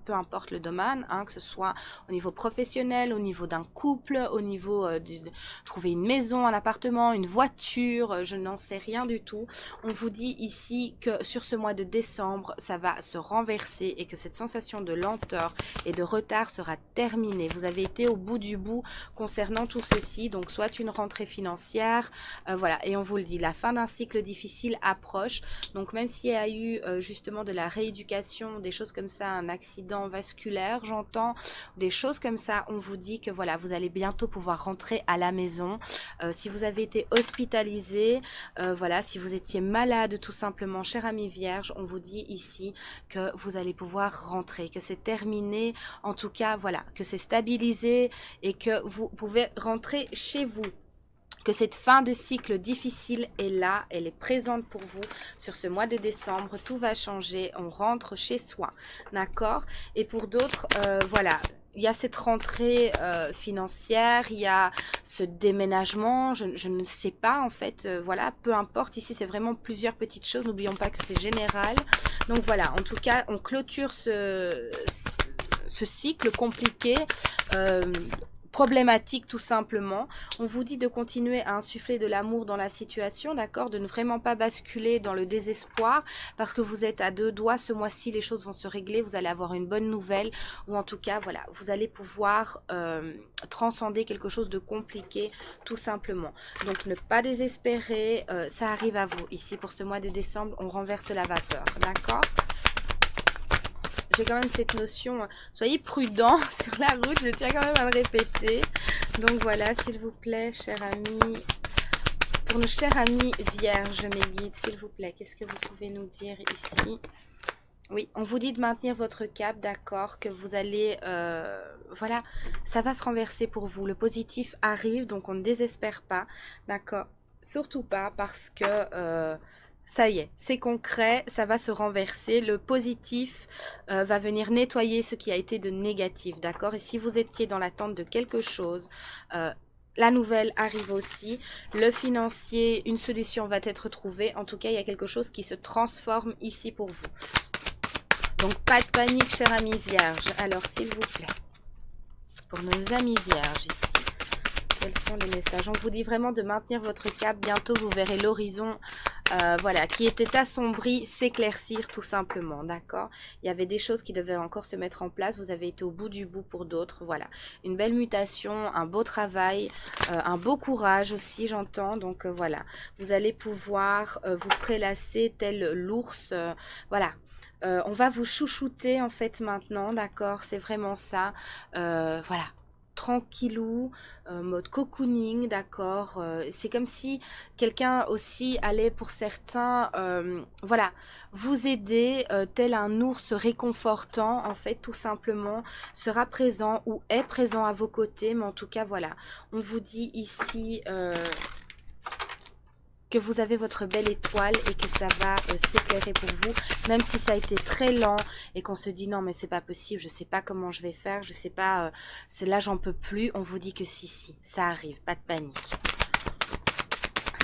peu importe le domaine, hein, que ce soit au niveau professionnel, au niveau d'un couple, au niveau de trouver une maison, un appartement, une voiture, je n'en sais rien du tout. On vous dit ici que sur ce mois de décembre, ça va se renverser et que cette sensation de lenteur et de retard sera terminée. Vous avez été au bout du bout concernant tout ceci, donc soit une rentrée financière, voilà, et on vous le dit, la fin d'un cycle difficile approche. Donc même s'il y a eu justement de la rééducation, des choses comme ça, un accident vasculaire, j'entends, des choses comme ça, on vous dit que voilà, vous allez bientôt pouvoir rentrer à la maison. Si vous avez été hospitalisé, voilà, si vous étiez malade tout simplement, cher ami vierge, on vous dit ici que vous allez pouvoir rentrer, que c'est terminé, en tout cas, voilà, que c'est stabilisé et que vous pouvez rentrer chez vous. Que cette fin de cycle difficile est là, elle est présente pour vous sur ce mois de décembre, tout va changer, on rentre chez soi, d'accord? Et pour d'autres, voilà, il y a cette rentrée financière, il y a ce déménagement, je ne sais pas en fait, voilà, peu importe, ici c'est vraiment plusieurs petites choses, n'oublions pas que c'est général. Donc voilà, en tout cas, on clôture ce cycle compliqué, problématique tout simplement. On vous dit de continuer à insuffler de l'amour dans la situation, d'accord, de ne vraiment pas basculer dans le désespoir parce que vous êtes à deux doigts, ce mois-ci les choses vont se régler, vous allez avoir une bonne nouvelle ou en tout cas voilà, vous allez pouvoir transcender quelque chose de compliqué tout simplement. Donc ne pas désespérer, ça arrive à vous. Ici pour ce mois de décembre, on renverse la vapeur, d'accord? J'ai quand même cette notion, soyez prudents sur la route, je tiens quand même à le répéter. Donc voilà, s'il vous plaît, cher ami, pour nos chers amis vierges, mes guides, s'il vous plaît, qu'est-ce que vous pouvez nous dire ici? Oui, on vous dit de maintenir votre cap, d'accord, que vous allez, voilà, ça va se renverser pour vous. Le positif arrive, donc on ne désespère pas, d'accord, surtout pas parce que... ça y est, c'est concret, ça va se renverser. Le positif va venir nettoyer ce qui a été de négatif, d'accord? Et si vous étiez dans l'attente de quelque chose, la nouvelle arrive aussi. Le financier, une solution va être trouvée. En tout cas, il y a quelque chose qui se transforme ici pour vous. Donc, pas de panique, cher ami vierge. Alors, s'il vous plaît, pour nos amis vierges ici, quels sont les messages? On vous dit vraiment de maintenir votre cap. Bientôt, vous verrez l'horizon voilà, qui était assombri s'éclaircir tout simplement, d'accord? Il y avait des choses qui devaient encore se mettre en place, vous avez été au bout du bout pour d'autres, voilà. Une belle mutation, un beau travail, un beau courage aussi, j'entends, donc voilà. Vous allez pouvoir vous prélasser tel l'ours, voilà. On va vous chouchouter en fait maintenant, d'accord? C'est vraiment ça, voilà. tranquillou, mode cocooning, d'accord. C'est comme si quelqu'un aussi allait pour certains, voilà, vous aider, tel un ours réconfortant, en fait, tout simplement, sera présent ou est présent à vos côtés, mais en tout cas, voilà, on vous dit ici que vous avez votre belle étoile et que ça va s'éclairer pour vous, même si ça a été très lent et qu'on se dit non mais c'est pas possible, je sais pas comment je vais faire, je sais pas, c'est là j'en peux plus, on vous dit que si, ça arrive, pas de panique.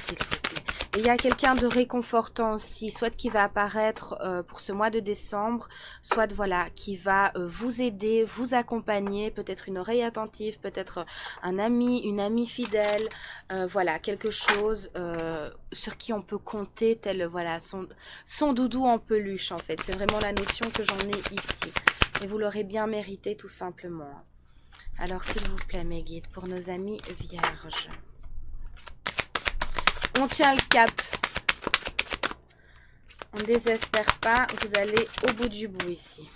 S'il vous plaît. Et il y a quelqu'un de réconfortant aussi, soit qui va apparaître pour ce mois de décembre, soit voilà, qui va vous aider, vous accompagner, peut-être une oreille attentive, peut-être un ami, une amie fidèle, voilà, quelque chose sur qui on peut compter, tel voilà, son doudou en peluche en fait. C'est vraiment la notion que j'en ai ici. Et vous l'aurez bien mérité tout simplement. Alors s'il vous plaît mes guides, pour nos amis vierges. On tient le cap. On ne désespère pas. Vous allez au bout du bout ici.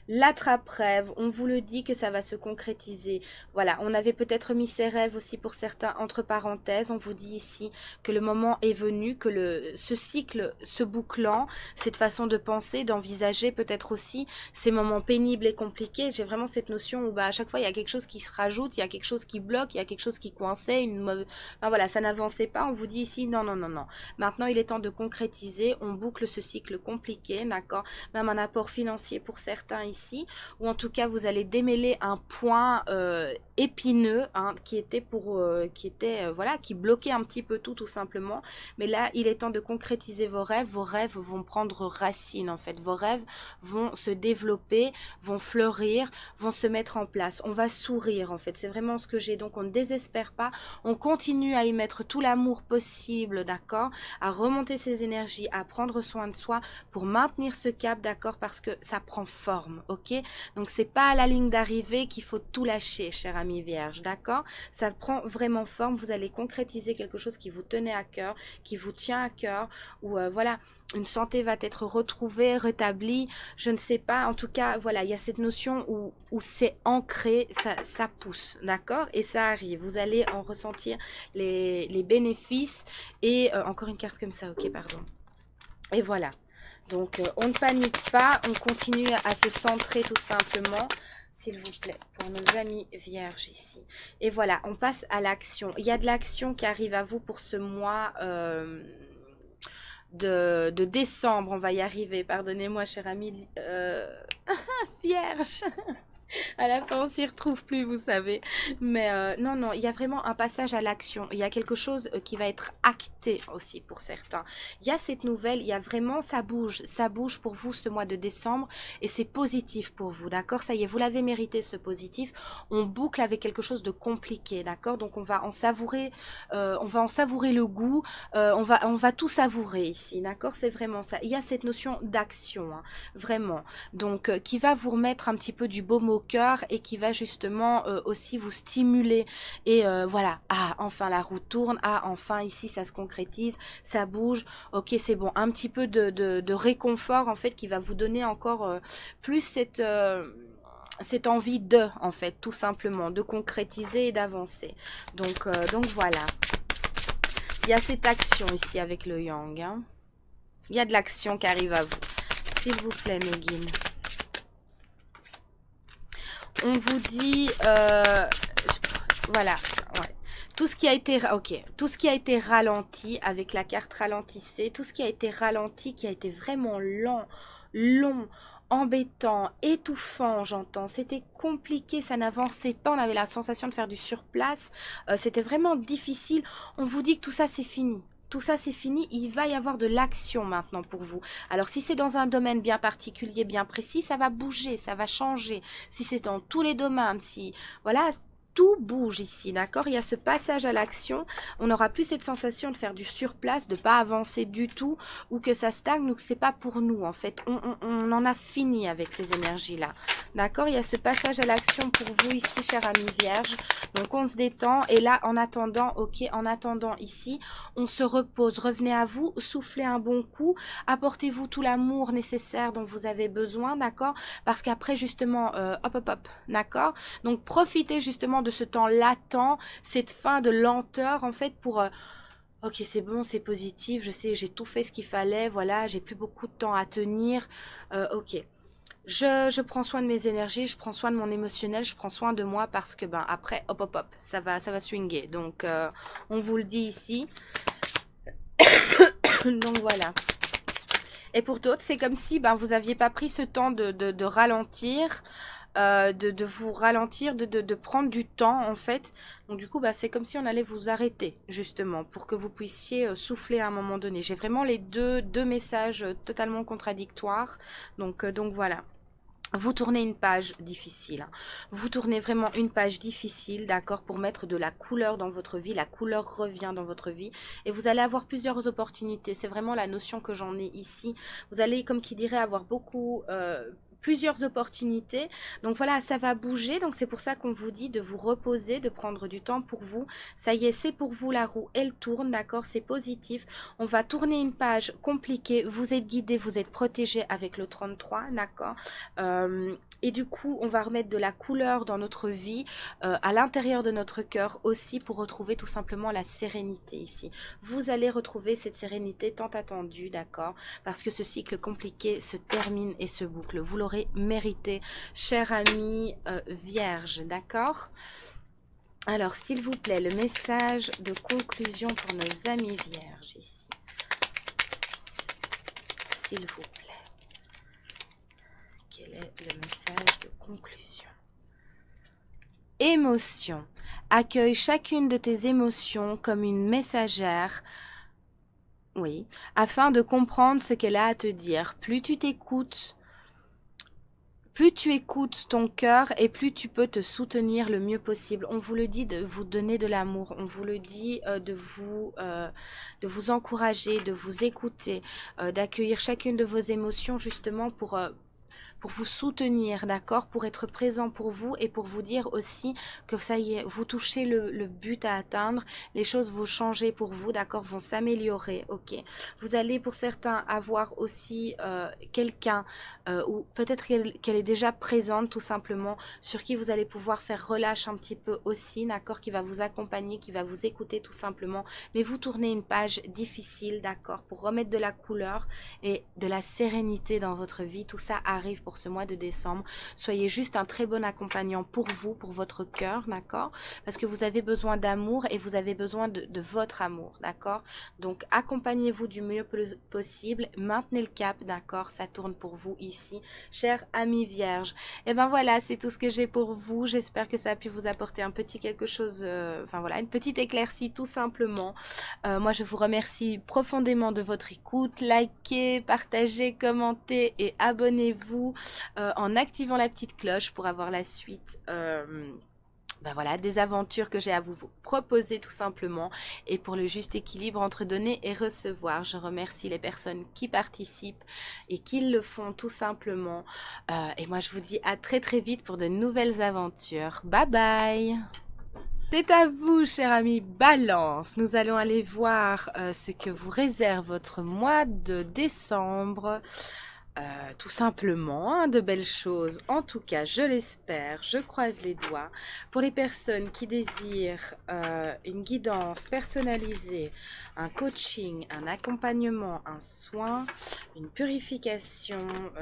L'attrape-rêve, on vous le dit que ça va se concrétiser. Voilà, on avait peut-être mis ces rêves aussi pour certains entre parenthèses. On vous dit ici que le moment est venu, que ce cycle se bouclant, cette façon de penser, d'envisager peut-être aussi ces moments pénibles et compliqués. J'ai vraiment cette notion où à chaque fois il y a quelque chose qui se rajoute, il y a quelque chose qui bloque, il y a quelque chose qui coinçait, enfin, voilà, ça n'avançait pas. On vous dit ici non. Maintenant il est temps de concrétiser. On boucle ce cycle compliqué, d'accord. Même un apport financier pour certains ici. Ou en tout cas vous allez démêler un point épineux hein, qui bloquait un petit peu tout simplement, mais là il est temps de concrétiser vos rêves vont prendre racine en fait, vos rêves vont se développer, vont fleurir, vont se mettre en place, on va sourire en fait, c'est vraiment ce que j'ai, donc on ne désespère pas, on continue à y mettre tout l'amour possible, d'accord, à remonter ses énergies, à prendre soin de soi pour maintenir ce cap, d'accord, parce que ça prend forme. Ok, donc c'est pas à la ligne d'arrivée qu'il faut tout lâcher, cher ami vierge, d'accord, ça prend vraiment forme, vous allez concrétiser quelque chose qui vous tenait à cœur, qui vous tient à cœur, ou voilà, une santé va être retrouvée, rétablie, je ne sais pas, en tout cas, voilà, il y a cette notion où c'est ancré, ça pousse, d'accord, et ça arrive, vous allez en ressentir les bénéfices, et encore une carte comme ça, ok, pardon, et voilà. Donc, on ne panique pas, on continue à se centrer tout simplement, s'il vous plaît, pour nos amis vierges ici. Et voilà, on passe à l'action. Il y a de l'action qui arrive à vous pour ce mois de décembre. On va y arriver, pardonnez-moi, cher ami vierge. À la fin, on s'y retrouve plus, vous savez. Mais non, il y a vraiment un passage à l'action. Il y a quelque chose qui va être acté aussi pour certains. Il y a cette nouvelle, il y a vraiment, ça bouge pour vous ce mois de décembre et c'est positif pour vous, d'accord? Ça y est, vous l'avez mérité ce positif. On boucle avec quelque chose de compliqué, d'accord? Donc on va en savourer le goût, on va tout savourer ici, d'accord? C'est vraiment ça. Il y a cette notion d'action, hein, vraiment. Donc qui va vous remettre un petit peu du baume au cœur et qui va justement aussi vous stimuler et voilà, ah enfin la roue tourne, ah enfin ici ça se concrétise, ça bouge, ok c'est bon, un petit peu de réconfort en fait qui va vous donner encore plus cette envie en fait tout simplement de concrétiser et d'avancer, donc voilà, il y a cette action ici avec le yang, hein. Il y a de l'action qui arrive à vous, s'il vous plaît mes guides. On vous dit, voilà, ouais. Tout ce qui a été ralenti avec la carte ralentissée, tout ce qui a été ralenti, qui a été vraiment long, embêtant, étouffant, j'entends. C'était compliqué, ça n'avançait pas, on avait la sensation de faire du surplace, c'était vraiment difficile. On vous dit que tout ça c'est fini. Tout ça c'est fini, il va y avoir de l'action maintenant pour vous. Alors si c'est dans un domaine bien particulier, bien précis, ça va bouger, ça va changer. Si c'est dans tous les domaines, si voilà, tout bouge ici, d'accord? Il y a ce passage à l'action. On n'aura plus cette sensation de faire du surplace, de ne pas avancer du tout ou que ça stagne ou que c'est pas pour nous en fait. On en a fini avec ces énergies-là, d'accord? Il y a ce passage à l'action pour vous ici, chère amie vierge. Donc on se détend et là en attendant, ok, en attendant ici, on se repose. Revenez à vous, soufflez un bon coup, apportez-vous tout l'amour nécessaire dont vous avez besoin, d'accord? Parce qu'après justement, hop hop hop, d'accord? Donc profitez justement de ce temps latent, cette fin de lenteur en fait pour ok, c'est bon, c'est positif, je sais, j'ai tout fait ce qu'il fallait, voilà, j'ai plus beaucoup de temps à tenir, ok. Je prends soin de mes énergies, je prends soin de mon émotionnel, je prends soin de moi parce que ben après, hop hop hop, ça va swinguer. Donc on vous le dit ici. Donc voilà. Et pour d'autres, c'est comme si ben, vous n'aviez pas pris ce temps de ralentir, de vous ralentir, de prendre du temps en fait. Donc du coup, bah, c'est comme si on allait vous arrêter justement pour que vous puissiez souffler à un moment donné. J'ai vraiment les deux messages totalement contradictoires. Donc voilà. Vous tournez une page difficile, hein. Vous tournez vraiment une page difficile, d'accord, pour mettre de la couleur dans votre vie. La couleur revient dans votre vie et vous allez avoir plusieurs opportunités. C'est vraiment la notion que j'en ai ici. Vous allez, comme qui dirait, avoir plusieurs opportunités. Donc voilà, ça va bouger. Donc c'est pour ça qu'on vous dit de vous reposer, de prendre du temps pour vous. Ça y est, c'est pour vous, la roue, elle tourne, d'accord, c'est positif. On va tourner une page compliquée. Vous êtes guidé, vous êtes protégé avec le 33, d'accord. Et du coup, on va remettre de la couleur dans notre vie, à l'intérieur de notre cœur aussi, pour retrouver tout simplement la sérénité ici. Vous allez retrouver cette sérénité tant attendue, d'accord, parce que ce cycle compliqué se termine et se boucle. Vous l'aurez mérité, chère amie vierge, d'accord. Alors, s'il vous plaît, le message de conclusion pour nos amis vierges ici. S'il vous plaît. Quel est le message de conclusion? Émotion. Accueille chacune de tes émotions comme une messagère, oui, afin de comprendre ce qu'elle a à te dire. Plus tu t'écoutes, plus tu écoutes ton cœur et plus tu peux te soutenir le mieux possible. On vous le dit de vous donner de l'amour, on vous le dit de vous encourager, de vous écouter, d'accueillir chacune de vos émotions justement pour vous soutenir, d'accord, pour être présent pour vous et pour vous dire aussi que ça y est, vous touchez le but à atteindre, les choses vont changer pour vous, d'accord, vont s'améliorer, ok. Vous allez pour certains avoir aussi quelqu'un ou peut-être qu'elle est déjà présente tout simplement, sur qui vous allez pouvoir faire relâche un petit peu aussi, d'accord, qui va vous accompagner, qui va vous écouter tout simplement, mais vous tournez une page difficile, d'accord, pour remettre de la couleur et de la sérénité dans votre vie. Tout ça arrive pour ce mois de décembre. Soyez juste un très bon accompagnant pour vous, pour votre cœur, d'accord? Parce que vous avez besoin d'amour et vous avez besoin de votre amour, d'accord? Donc accompagnez-vous du mieux possible, maintenez le cap, d'accord? Ça tourne pour vous ici, chère amie vierge. Et ben voilà, c'est tout ce que j'ai pour vous. J'espère que ça a pu vous apporter un petit quelque chose, enfin voilà, une petite éclaircie tout simplement. Moi je vous remercie profondément de votre écoute. Likez, partagez, commentez et abonnez-vous en activant la petite cloche pour avoir la suite ben voilà, des aventures que j'ai à vous proposer tout simplement, et pour le juste équilibre entre donner et recevoir. Je remercie les personnes qui participent et qui le font tout simplement, et moi je vous dis à très très vite pour de nouvelles aventures. Bye bye. C'est à vous, chers amis Balance. Nous allons aller voir ce que vous réserve votre mois de décembre. Tout simplement, hein, de belles choses. En tout cas, je l'espère, je croise les doigts. Pour les personnes qui désirent une guidance personnalisée, un coaching, un accompagnement, un soin, une purification,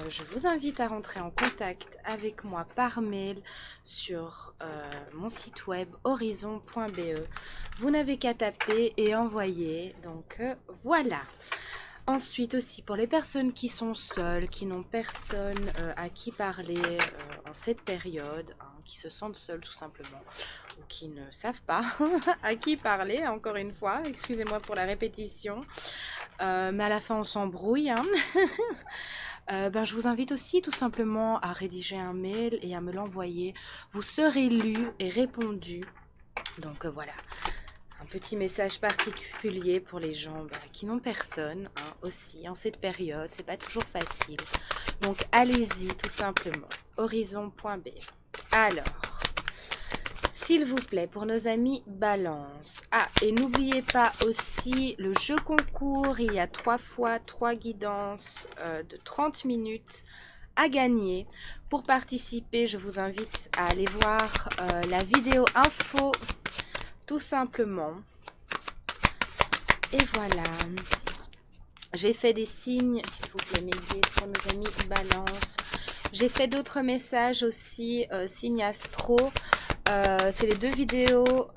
je vous invite à rentrer en contact avec moi par mail sur mon site web horizon.be. Vous n'avez qu'à taper et envoyer. Donc voilà. Ensuite aussi, pour les personnes qui sont seules, qui n'ont personne à qui parler en cette période, hein, qui se sentent seules tout simplement, ou qui ne savent pas à qui parler, encore une fois, excusez-moi pour la répétition, mais à la fin on s'embrouille, hein. Ben, je vous invite aussi tout simplement à rédiger un mail et à me l'envoyer. Vous serez lu et répondu. Donc voilà, un petit message particulier pour les gens qui n'ont personne, hein, aussi en cette période. C'est pas toujours facile. Donc allez-y tout simplement. Horizon.b. Alors, s'il vous plaît, pour nos amis Balance. Ah, et n'oubliez pas aussi le jeu concours. Il y a 3 fois 3 guidances de 30 minutes à gagner. Pour participer, je vous invite à aller voir la vidéo info, tout simplement. Et voilà. J'ai fait des signes, s'il vous plaît, mes guides, pour nos amis Balance. J'ai fait d'autres messages aussi, signes astro. C'est les 2 vidéos,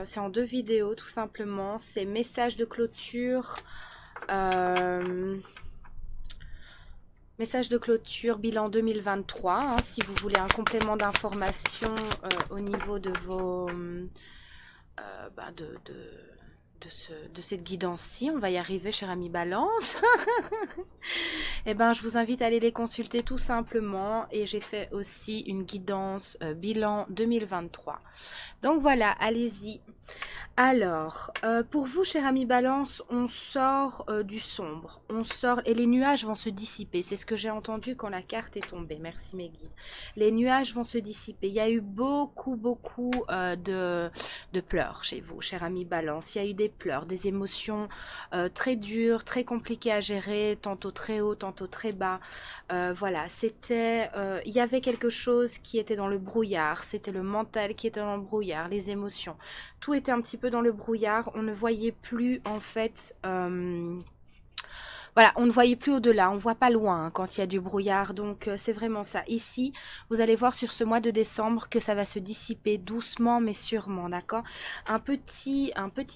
c'est en 2 vidéos tout simplement. C'est message de clôture, message de clôture bilan 2023. Hein, si vous voulez un complément d'information au niveau de vos, de cette guidance-ci, on va y arriver, cher ami Balance. Eh ben, je vous invite à aller les consulter tout simplement. Et j'ai fait aussi une guidance bilan 2023. Donc voilà, allez-y. Alors, pour vous, cher ami Balance, on sort du sombre. On sort et les nuages vont se dissiper. C'est ce que j'ai entendu quand la carte est tombée. Merci mes guides. Les nuages vont se dissiper. Il y a eu beaucoup de pleurs chez vous, cher ami Balance. Il y a eu des pleurs, des émotions très dures, très compliquées à gérer, tantôt très haut, tantôt très bas. Voilà, c'était, il y avait quelque chose qui était dans le brouillard. C'était le mental qui était dans le brouillard, les émotions. Tout était un petit peu dans le brouillard. On ne voyait plus en fait. Voilà, on ne voyait plus au-delà, on ne voit pas loin hein, quand il y a du brouillard, donc c'est vraiment ça. Ici, vous allez voir sur ce mois de décembre que ça va se dissiper doucement mais sûrement, d'accord? Un petit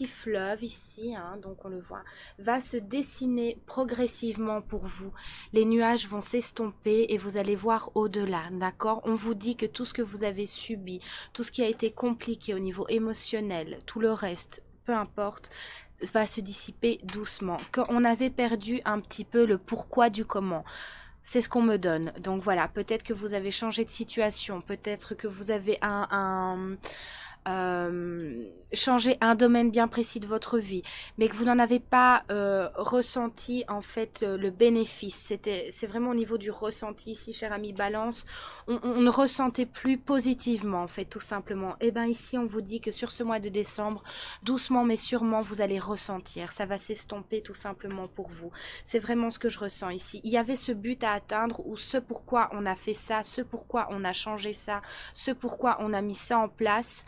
fleuve ici, hein, donc on le voit, va se dessiner progressivement pour vous. Les nuages vont s'estomper et vous allez voir au-delà, d'accord? On vous dit que tout ce que vous avez subi, tout ce qui a été compliqué au niveau émotionnel, tout le reste, peu importe, va se dissiper doucement. Quand on avait perdu un petit peu le pourquoi du comment. C'est ce qu'on me donne. Donc voilà, peut-être que vous avez changé de situation, peut-être que vous avez changer un domaine bien précis de votre vie, mais que vous n'en avez pas ressenti en fait le bénéfice. C'est vraiment au niveau du ressenti ici, cher ami Balance. On ne ressentait plus positivement en fait, tout simplement. Et bien ici, on vous dit que sur ce mois de décembre, doucement mais sûrement, vous allez ressentir. Ça va s'estomper tout simplement pour vous. C'est vraiment ce que je ressens ici. Il y avait ce but à atteindre ou ce pourquoi on a fait ça, ce pourquoi on a changé ça, ce pourquoi on a mis ça en place.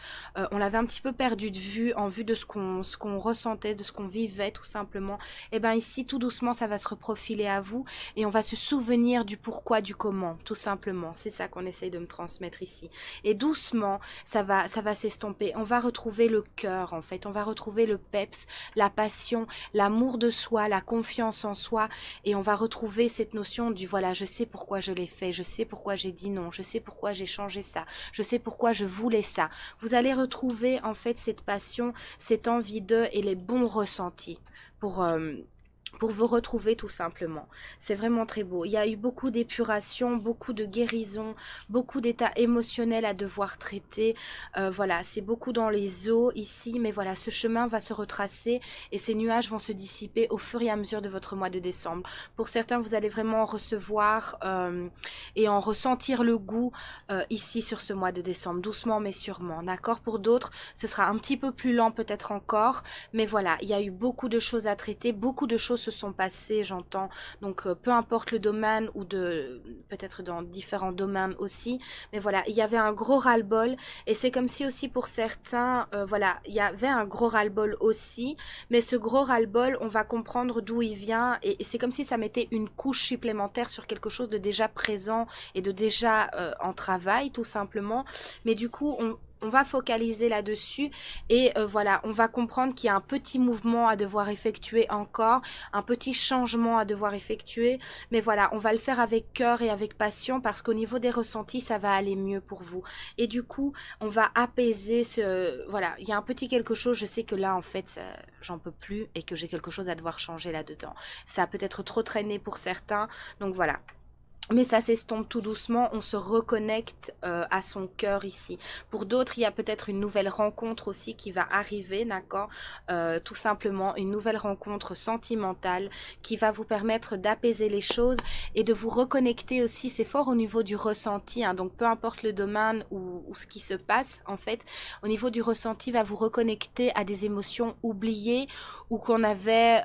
On l'avait un petit peu perdu de vue en vue de ce qu'on ressentait, de ce qu'on vivait tout simplement. Et bien ici, tout doucement, ça va se reprofiler à vous et on va se souvenir du pourquoi, du comment, tout simplement. C'est ça qu'on essaye de me transmettre ici. Et doucement, ça va s'estomper. On va retrouver le cœur en fait, on va retrouver le peps, la passion, l'amour de soi, la confiance en soi et on va retrouver cette notion du voilà, je sais pourquoi je l'ai fait, je sais pourquoi j'ai dit non, je sais pourquoi j'ai changé ça, je sais pourquoi je voulais ça. Vous allez retrouver en fait cette passion, cette envie de et les bons ressentis pour vous retrouver tout simplement. C'est vraiment très beau. Il y a eu beaucoup d'épuration, beaucoup de guérison, beaucoup d'états émotionnels à devoir traiter. Voilà, c'est beaucoup dans les eaux ici, mais voilà, ce chemin va se retracer et ces nuages vont se dissiper au fur et à mesure de votre mois de décembre. Pour certains, vous allez vraiment en recevoir et en ressentir le goût ici sur ce mois de décembre, doucement mais sûrement, d'accord? Pour d'autres, ce sera un petit peu plus lent peut-être encore, mais voilà, il y a eu beaucoup de choses à traiter, beaucoup de choses se sont passées, j'entends, donc peu importe le domaine ou peut-être dans différents domaines aussi, mais voilà, il y avait un gros ras-le-bol et c'est comme si aussi pour certains, voilà, il y avait un gros ras-le-bol aussi, mais ce gros ras-le-bol, on va comprendre d'où il vient et c'est comme si ça mettait une couche supplémentaire sur quelque chose de déjà présent et de déjà en travail tout simplement, mais du coup on va focaliser là-dessus et voilà, on va comprendre qu'il y a un petit mouvement à devoir effectuer encore, un petit changement à devoir effectuer, mais voilà, on va le faire avec cœur et avec passion parce qu'au niveau des ressentis, ça va aller mieux pour vous. Et du coup, on va apaiser voilà, il y a un petit quelque chose, je sais que là, en fait, j'en peux plus et que j'ai quelque chose à devoir changer là-dedans. Ça a peut-être trop traîné pour certains, donc voilà. Mais ça s'estompe tout doucement, on se reconnecte à son cœur ici. Pour d'autres, il y a peut-être une nouvelle rencontre aussi qui va arriver, d'accord? Tout simplement, une nouvelle rencontre sentimentale qui va vous permettre d'apaiser les choses et de vous reconnecter aussi. C'est fort au niveau du ressenti, hein, donc peu importe le domaine ou ce qui se passe, en fait, au niveau du ressenti, va vous reconnecter à des émotions oubliées ou qu'on avait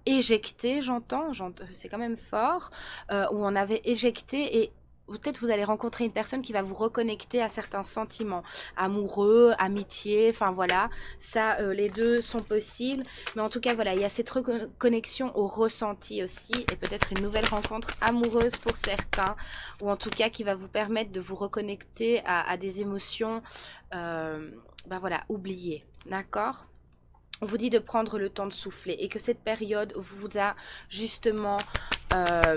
éjectées, j'entends, c'est quand même fort, où on avait éjecté et peut-être vous allez rencontrer une personne qui va vous reconnecter à certains sentiments, amoureux, amitié, enfin voilà, ça les deux sont possibles, mais en tout cas voilà, il y a cette connexion au ressenti aussi et peut-être une nouvelle rencontre amoureuse pour certains, ou en tout cas qui va vous permettre de vous reconnecter à des émotions voilà, oubliées, d'accord? On vous dit de prendre le temps de souffler et que cette période vous a justement euh,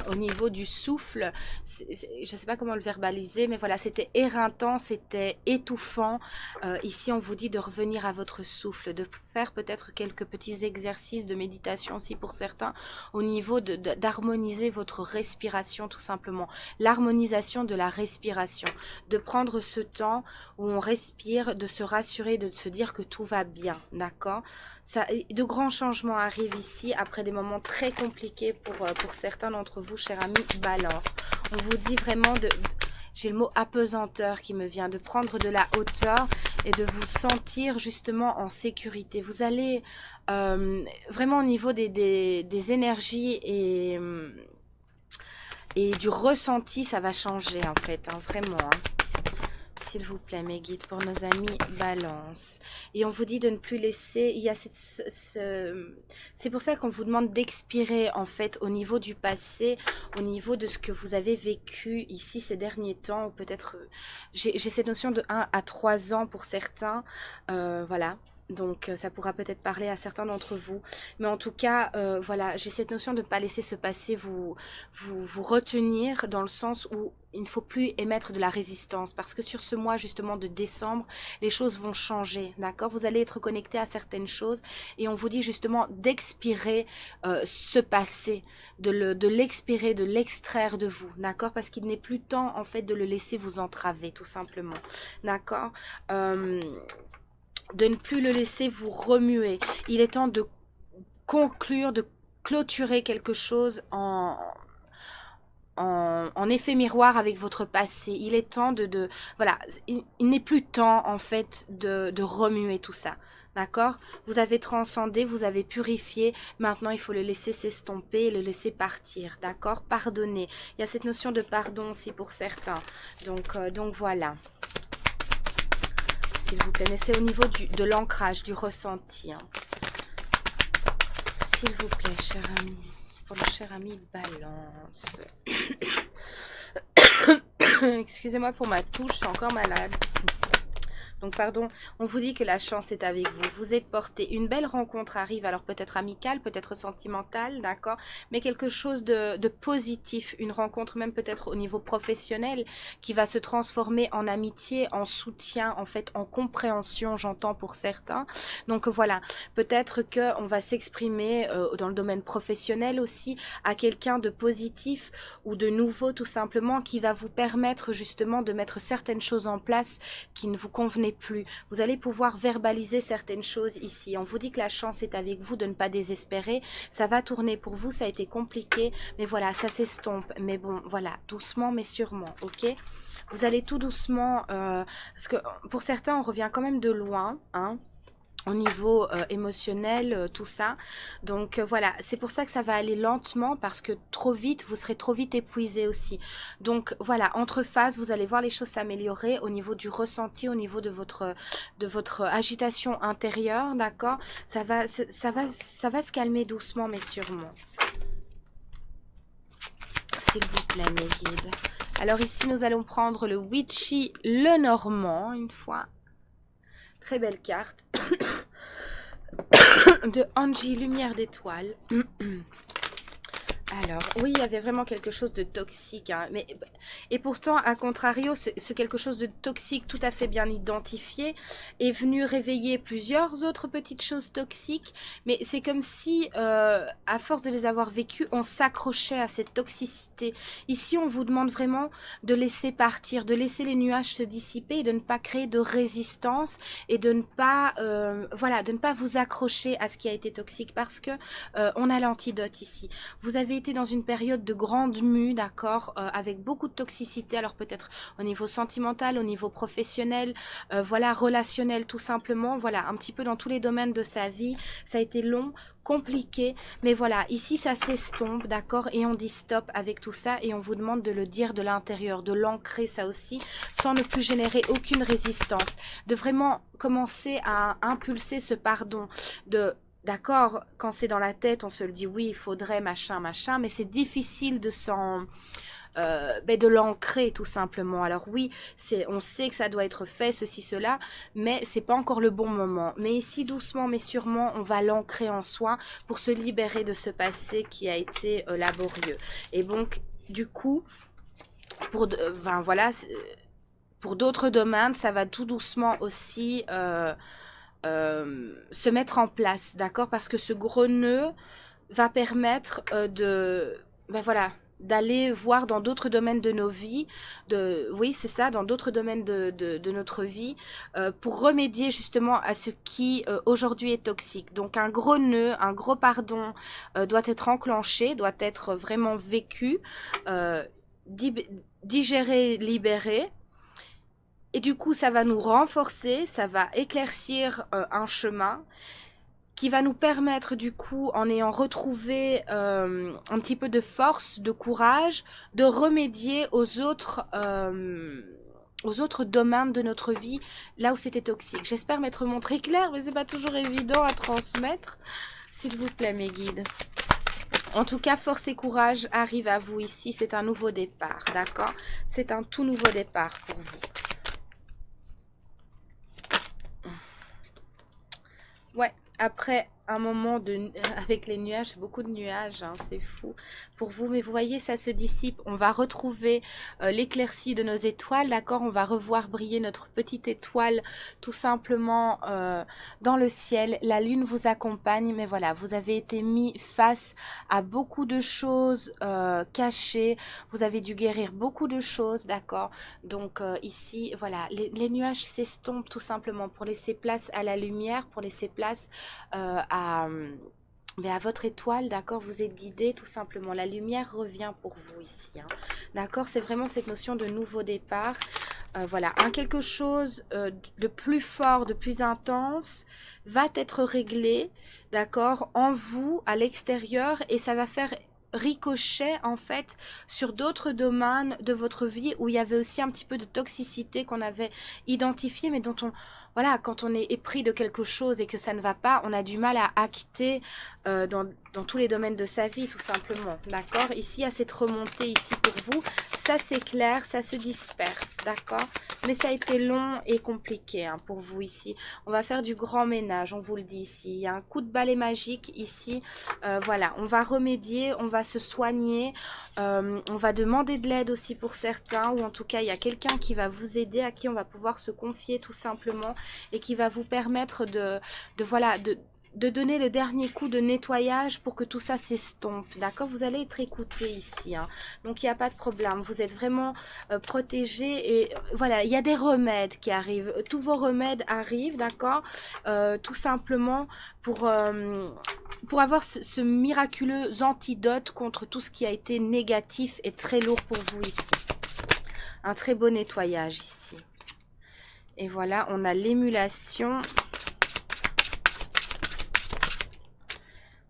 au niveau du souffle, je ne sais pas comment le verbaliser, mais voilà, c'était éreintant, c'était étouffant. Ici, on vous dit de revenir à votre souffle, de faire peut-être quelques petits exercices de méditation aussi pour certains, au niveau d'harmoniser votre respiration tout simplement. L'harmonisation de la respiration, de prendre ce temps où on respire, de se rassurer, de se dire que tout va bien, d'accord? De grands changements arrivent ici après des moments très compliqués pour certains d'entre vous, chers amis, balance. On vous dit vraiment j'ai le mot apesanteur qui me vient, de prendre de la hauteur et de vous sentir justement en sécurité. Vous allez vraiment au niveau des énergies et du ressenti, ça va changer en fait, hein, vraiment. Hein. S'il vous plaît, mes guides, pour nos amis balance. Et on vous dit de ne plus laisser, il y a c'est pour ça qu'on vous demande d'expirer en fait au niveau du passé, au niveau de ce que vous avez vécu ici ces derniers temps, ou peut-être, j'ai cette notion de 1 à 3 ans pour certains, voilà. Donc ça pourra peut-être parler à certains d'entre vous. Mais en tout cas, voilà, j'ai cette notion de ne pas laisser ce passé vous retenir, dans le sens où il ne faut plus émettre de la résistance. Parce que sur ce mois justement de décembre, les choses vont changer, d'accord? Vous allez être connecté à certaines choses et on vous dit justement d'expirer ce passé, de l'expirer, de l'extraire de vous, d'accord? Parce qu'il n'est plus temps en fait de le laisser vous entraver, tout simplement, d'accord? De ne plus le laisser vous remuer. Il est temps de conclure, de clôturer quelque chose en effet miroir avec votre passé. Il est temps voilà, il n'est plus temps en fait de remuer tout ça. D'accord? Vous avez transcendé, vous avez purifié. Maintenant, il faut le laisser s'estomper et le laisser partir. D'accord? Pardonner. Il y a cette notion de pardon aussi pour certains. Donc voilà. S'il vous plaît, mais c'est au niveau de l'ancrage, du ressenti. Hein. S'il vous plaît, cher ami, pour le cher ami balance. Excusez-moi pour ma touche, je suis encore malade. Donc pardon, on vous dit que la chance est avec vous. Vous êtes porté. Une belle rencontre arrive, alors peut-être amicale, peut-être sentimentale, d'accord? Mais quelque chose de positif. Une rencontre même peut-être au niveau professionnel qui va se transformer en amitié, en soutien, en fait en compréhension, j'entends pour certains. Donc voilà, peut-être qu'on va s'exprimer dans le domaine professionnel aussi à quelqu'un de positif ou de nouveau tout simplement qui va vous permettre justement de mettre certaines choses en place qui ne vous convenaient plus. Vous allez pouvoir verbaliser certaines choses ici. On vous dit que la chance est avec vous, de ne pas désespérer. Ça va tourner pour vous, ça a été compliqué, mais voilà, ça s'estompe. Mais bon, voilà, doucement mais sûrement, ok? Vous allez tout doucement, parce que pour certains, on revient quand même de loin, hein, au niveau émotionnel, tout ça. Donc voilà, c'est pour ça que ça va aller lentement, parce que trop vite, vous serez trop vite épuisé aussi. Donc voilà, entre phases, vous allez voir les choses s'améliorer au niveau du ressenti, au niveau de votre agitation intérieure, d'accord? Ça va se calmer doucement mais sûrement. S'il vous plaît, mes guides. Alors ici, nous allons prendre le Witchy le Normand, une fois. Très belle carte. De Angie, Lumière d'étoile. Alors, oui, il y avait vraiment quelque chose de toxique, hein, mais et pourtant, à contrario, ce quelque chose de toxique tout à fait bien identifié est venu réveiller plusieurs autres petites choses toxiques, mais c'est comme si, à force de les avoir vécues, on s'accrochait à cette toxicité. Ici, on vous demande vraiment de laisser partir, de laisser les nuages se dissiper et de ne pas créer de résistance et de ne pas, voilà, de ne pas vous accrocher à ce qui a été toxique parce que on a l'antidote ici. Vous avez été dans une période de grande mue, d'accord, avec beaucoup de toxicité, alors peut-être au niveau sentimental, au niveau professionnel, voilà, relationnel tout simplement, voilà, un petit peu dans tous les domaines de sa vie. Ça a été long, compliqué, mais voilà, ici ça s'estompe, d'accord, et on dit stop avec tout ça et on vous demande de le dire de l'intérieur, de l'ancrer ça aussi, sans ne plus générer aucune résistance, de vraiment commencer à impulser ce pardon, de d'accord, quand c'est dans la tête, on se le dit oui, il faudrait machin, machin, mais c'est difficile de de l'ancrer tout simplement. Alors oui, on sait que ça doit être fait, ceci, cela, mais c'est pas encore le bon moment. Mais ici, doucement mais sûrement, on va l'ancrer en soi pour se libérer de ce passé qui a été laborieux. Et donc, du coup, voilà, pour d'autres domaines, ça va tout doucement aussi se mettre en place, d'accord? Parce que ce gros nœud va permettre voilà, d'aller voir dans d'autres domaines de nos vies, oui, c'est ça, dans d'autres domaines de notre vie, pour remédier justement à ce qui aujourd'hui est toxique. Donc un gros nœud, un gros pardon doit être enclenché, doit être vraiment vécu, euh, digéré, libéré. Et du coup, ça va nous renforcer, ça va éclaircir un chemin qui va nous permettre du coup, en ayant retrouvé un petit peu de force, de courage, de remédier aux autres domaines de notre vie, là où c'était toxique. J'espère m'être montré clair, mais c'est pas toujours évident à transmettre. S'il vous plaît, mes guides. En tout cas, force et courage arrivent à vous ici. C'est un nouveau départ, d'accord? C'est un tout nouveau départ pour vous. Ouais, après un moment avec les nuages, beaucoup de nuages, hein, c'est fou pour vous. Mais vous voyez, ça se dissipe. On va retrouver l'éclaircie de nos étoiles, d'accord? On va revoir briller notre petite étoile tout simplement dans le ciel. La lune vous accompagne, mais voilà, vous avez été mis face à beaucoup de choses cachées. Vous avez dû guérir beaucoup de choses, d'accord? Donc ici, voilà, les nuages s'estompent tout simplement pour laisser place à la lumière, pour laisser place mais à votre étoile, d'accord, vous êtes guidé tout simplement. La lumière revient pour vous ici, hein, d'accord, c'est vraiment cette notion de nouveau départ. Voilà, quelque chose de plus fort, de plus intense va être réglé, d'accord, en vous, à l'extérieur, et ça va faire ricochet en fait sur d'autres domaines de votre vie où il y avait aussi un petit peu de toxicité qu'on avait identifié mais dont voilà, quand on est épris de quelque chose et que ça ne va pas, on a du mal à acter dans tous les domaines de sa vie tout simplement, d'accord? Ici, il y a cette remontée ici pour vous, ça s'éclaire, ça se disperse, d'accord? Mais ça a été long et compliqué hein, pour vous ici. On va faire du grand ménage, on vous le dit ici. Il y a un coup de balai magique ici. Voilà, on va remédier, on va se soigner. On va demander de l'aide aussi pour certains. Ou en tout cas, il y a quelqu'un qui va vous aider, à qui on va pouvoir se confier tout simplement. Et qui va vous permettre de donner le dernier coup de nettoyage pour que tout ça s'estompe, d'accord? Vous allez être écouté ici, hein. Donc il n'y a pas de problème, vous êtes vraiment protégé et voilà, il y a des remèdes qui arrivent, tous vos remèdes arrivent, d'accord? Tout simplement pour avoir ce miraculeux antidote contre tout ce qui a été négatif et très lourd pour vous ici. Un très beau nettoyage ici. Et voilà, on a l'émulation.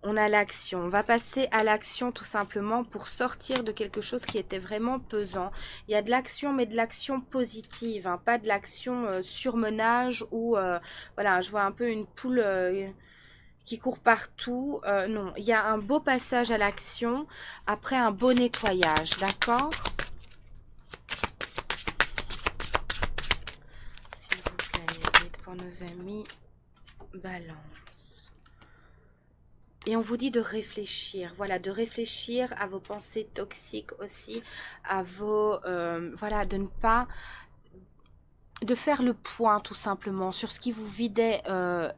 On a l'action. On va passer à l'action tout simplement pour sortir de quelque chose qui était vraiment pesant. Il y a de l'action, mais de l'action positive, hein, pas de l'action surmenage ou voilà, je vois un peu une poule qui court partout. Non, il y a un beau passage à l'action après un beau nettoyage, d'accord? S'il vous plaît, les guides pour nos amis. Balance. Et on vous dit de réfléchir, voilà, de réfléchir à vos pensées toxiques aussi, à vos, voilà, de ne pas, de faire le point tout simplement sur ce qui vous vidait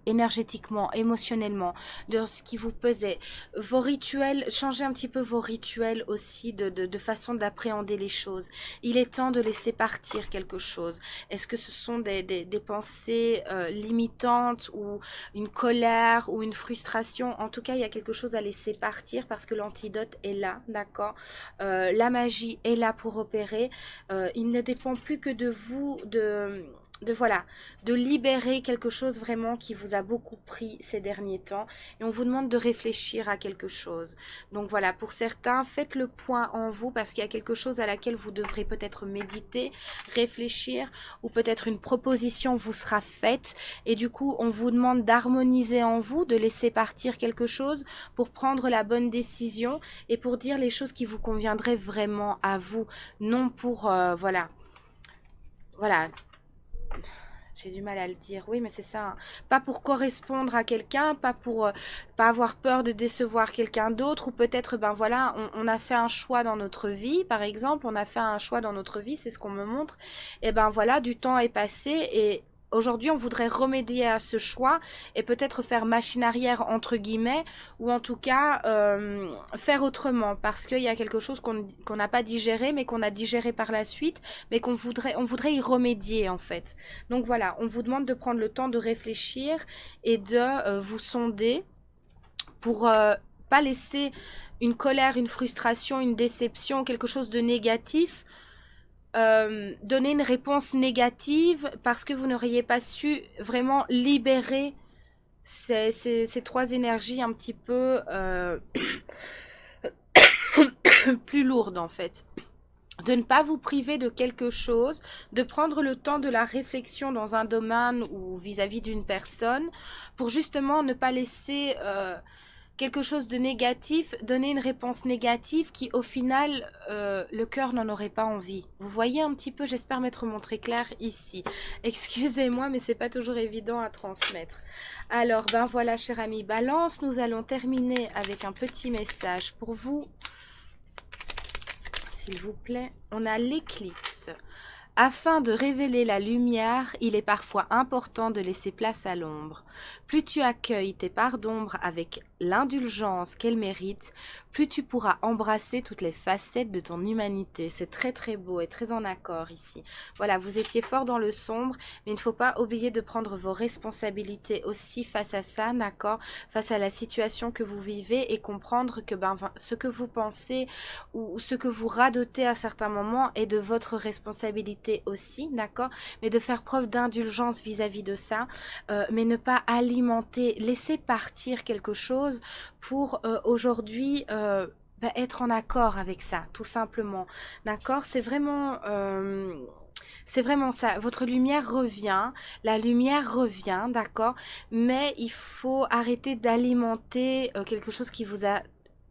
énergétiquement, émotionnellement, de ce qui vous pesait. Vos rituels, changez un petit peu vos rituels aussi de façon d'appréhender les choses. Il est temps de laisser partir quelque chose. Est-ce que ce sont des pensées limitantes ou une colère ou une frustration? En tout cas, il y a quelque chose à laisser partir parce que l'antidote est là, d'accord? La magie est là pour opérer. Il ne dépend plus que de vous voilà, de libérer quelque chose vraiment qui vous a beaucoup pris ces derniers temps et on vous demande de réfléchir à quelque chose. Donc voilà, pour certains, faites le point en vous parce qu'il y a quelque chose à laquelle vous devrez peut-être méditer, réfléchir ou peut-être une proposition vous sera faite et du coup on vous demande d'harmoniser en vous, de laisser partir quelque chose pour prendre la bonne décision et pour dire les choses qui vous conviendraient vraiment à vous, non pour, voilà, j'ai du mal à le dire, oui, mais c'est ça, hein. Pas pour correspondre à quelqu'un, pas pour pas avoir peur de décevoir quelqu'un d'autre, ou peut-être, ben voilà, on a fait un choix dans notre vie, par exemple, on a fait un choix dans notre vie, c'est ce qu'on me montre, et ben voilà, du temps est passé, et aujourd'hui, on voudrait remédier à ce choix, et peut-être faire machine arrière, entre guillemets, ou en tout cas, faire autrement, parce qu'il y a quelque chose qu'on n'a pas digéré, mais qu'on a digéré par la suite, mais on voudrait y remédier, en fait. Donc voilà, on vous demande de prendre le temps de réfléchir et de vous sonder pour pas laisser une colère, une frustration, une déception, quelque chose de négatif, donner une réponse négative parce que vous n'auriez pas su vraiment libérer ces trois énergies un petit peu plus lourdes en fait. De ne pas vous priver de quelque chose, de prendre le temps de la réflexion dans un domaine ou vis-à-vis d'une personne, pour justement ne pas laisser quelque chose de négatif, donner une réponse négative qui au final le cœur n'en aurait pas envie. Vous voyez un petit peu, j'espère m'être montré clair ici. Excusez-moi, mais c'est pas toujours évident à transmettre. Alors ben voilà, cher ami Balance, nous allons terminer avec un petit message pour vous. S'il vous plaît, on a l'éclipse. Afin de révéler la lumière, il est parfois important de laisser place à l'ombre. Plus tu accueilles tes parts d'ombre avec l'indulgence qu'elles méritent, plus tu pourras embrasser toutes les facettes de ton humanité. C'est très très beau et très en accord ici. Voilà, vous étiez fort dans le sombre, mais il ne faut pas oublier de prendre vos responsabilités aussi face à ça, d'accord? Face à la situation que vous vivez et comprendre que ce que vous pensez ou ce que vous radotez à certains moments est de votre responsabilité aussi, d'accord? Mais de faire preuve d'indulgence vis-à-vis de ça, mais ne pas alimenter, laisser partir quelque chose pour aujourd'hui être en accord avec ça, tout simplement, d'accord? C'est vraiment ça, votre lumière revient, la lumière revient, d'accord? Mais il faut arrêter d'alimenter quelque chose qui vous a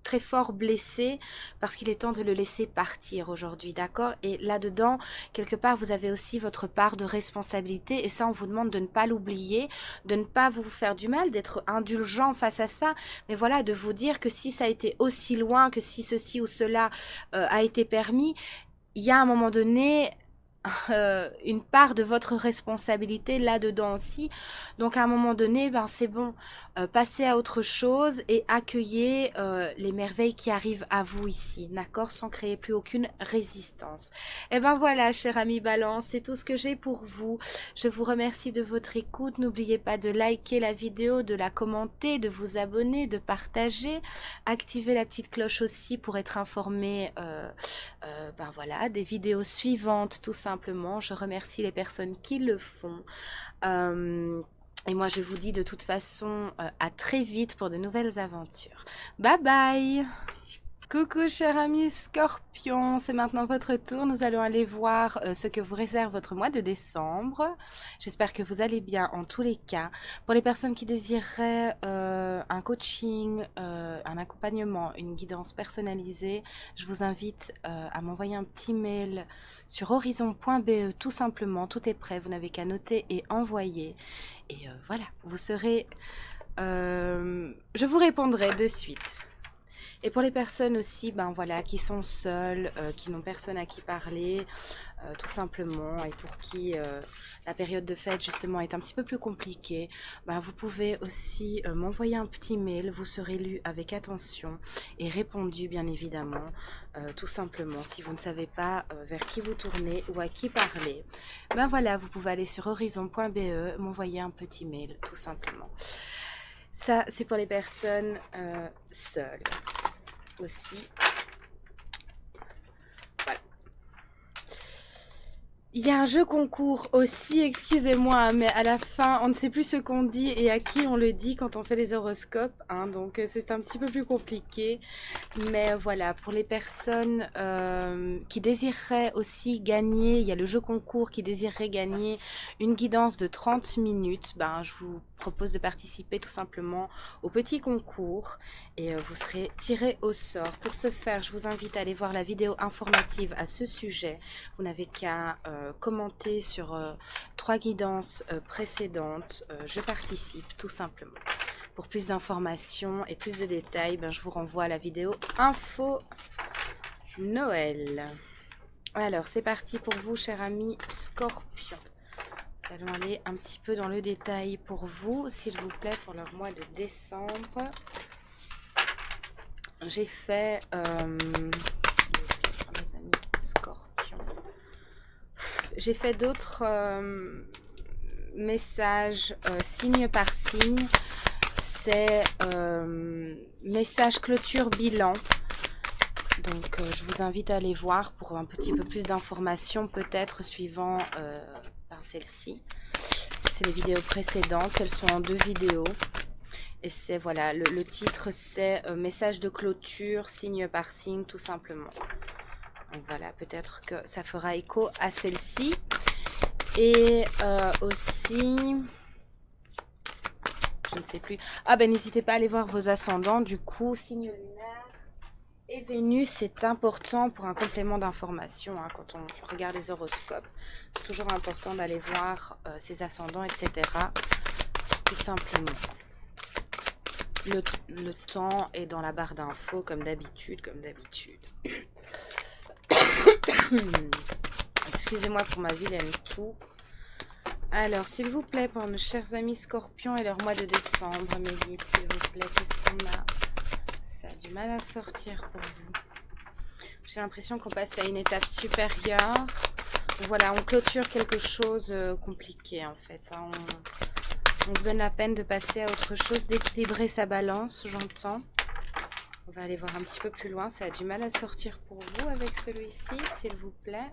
très fort blessé parce qu'il est temps de le laisser partir aujourd'hui, d'accord? Et là-dedans, quelque part, vous avez aussi votre part de responsabilité et ça, on vous demande de ne pas l'oublier, de ne pas vous faire du mal, d'être indulgent face à ça, mais voilà, de vous dire que si ça a été aussi loin, que si ceci ou cela a été permis, il y a un moment donné une part de votre responsabilité là-dedans aussi. Donc à un moment donné, ben c'est bon, passez à autre chose et accueillez les merveilles qui arrivent à vous ici, d'accord? Sans créer plus aucune résistance. Et ben voilà, cher ami Balance, c'est tout ce que j'ai pour vous. Je vous remercie de votre écoute. N'oubliez pas de liker la vidéo, de la commenter, de vous abonner, de partager. Activez la petite cloche aussi pour être informé ben voilà, des vidéos suivantes tout simplement. Je remercie les personnes qui le font. Et moi je vous dis de toute façon à très vite pour de nouvelles aventures. Bye bye! Coucou cher ami Scorpion, c'est maintenant votre tour. Nous allons aller voir ce que vous réserve votre mois de décembre. J'espère que vous allez bien en tous les cas. Pour les personnes qui désireraient un coaching, un accompagnement, une guidance personnalisée, je vous invite à m'envoyer un petit mail sur horizon.be tout simplement. Tout est prêt, vous n'avez qu'à noter et envoyer. Et voilà, vous serez je vous répondrai de suite. Et pour les personnes aussi, ben voilà, qui sont seules, qui n'ont personne à qui parler, tout simplement, et pour qui la période de fête justement est un petit peu plus compliquée, ben vous pouvez aussi m'envoyer un petit mail, vous serez lu avec attention et répondu bien évidemment, tout simplement. Si vous ne savez pas vers qui vous tournez ou à qui parler, ben voilà, vous pouvez aller sur horizon.be, m'envoyer un petit mail, tout simplement. Ça, c'est pour les personnes seules aussi. Voilà. Il y a un jeu concours aussi, excusez-moi, mais à la fin, on ne sait plus ce qu'on dit et à qui on le dit quand on fait les horoscopes, hein, donc c'est un petit peu plus compliqué. Mais voilà, pour les personnes qui désireraient aussi gagner, il y a le jeu concours qui désirerait gagner une guidance de 30 minutes, ben, je vous propose de participer tout simplement au petit concours et vous serez tiré au sort. Pour ce faire, je vous invite à aller voir la vidéo informative à ce sujet. Vous n'avez qu'à commenter sur 3 guidances précédentes. Je participe tout simplement. Pour plus d'informations et plus de détails, ben, je vous renvoie à la vidéo info Noël. Alors, c'est parti pour vous, chers amis Scorpion. Nous allons aller un petit peu dans le détail pour vous, s'il vous plaît, pour leur mois de décembre. J'ai fait... mes amis Scorpion. J'ai fait d'autres messages signe par signe. C'est message clôture bilan. Donc je vous invite à aller voir pour un petit peu plus d'informations peut-être suivant celle-ci. C'est les vidéos précédentes, elles sont en 2 vidéos. Et c'est voilà, le titre c'est message de clôture, signe par signe tout simplement. Donc voilà, peut-être que ça fera écho à celle-ci. Et aussi... je ne sais plus. Ah ben n'hésitez pas à aller voir vos ascendants. Du coup, signe lunaire et Vénus, c'est important pour un complément d'information. Hein, quand on regarde les horoscopes, c'est toujours important d'aller voir ses ascendants, etc. Tout simplement. Le temps est dans la barre d'infos, comme d'habitude, Excusez-moi pour ma vilaine toux. Alors, s'il vous plaît, pour nos chers amis Scorpions et leur mois de décembre, mes guides, s'il vous plaît, qu'est-ce qu'on a? Ça a du mal à sortir pour vous. J'ai l'impression qu'on passe à une étape supérieure. Voilà, on clôture quelque chose compliqué, en fait. Hein. On se donne la peine de passer à autre chose, d'équilibrer sa balance, j'entends. On va aller voir un petit peu plus loin. Ça a du mal à sortir pour vous avec celui-ci, s'il vous plaît.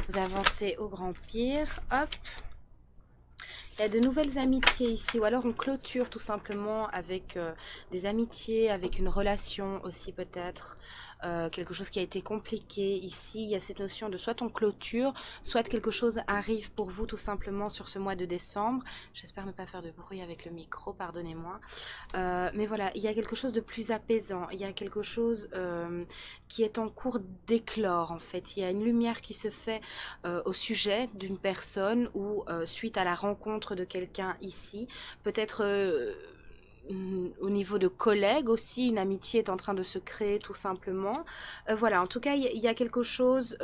Vous avancez au grand pire. Hop. Il y a de nouvelles amitiés ici, ou alors on clôture tout simplement avec des amitiés, avec une relation aussi peut-être, quelque chose qui a été compliqué ici. Il y a cette notion de soit on clôture, soit quelque chose arrive pour vous tout simplement sur ce mois de décembre. J'espère ne pas faire de bruit avec le micro, pardonnez-moi. Mais voilà, il y a quelque chose de plus apaisant, il y a quelque chose qui est en cours d'éclore en fait. Il y a une lumière qui se fait au sujet d'une personne ou suite à la rencontre de quelqu'un ici, peut-être au niveau de collègues aussi, une amitié est en train de se créer tout simplement. Voilà, en tout cas, il y a quelque chose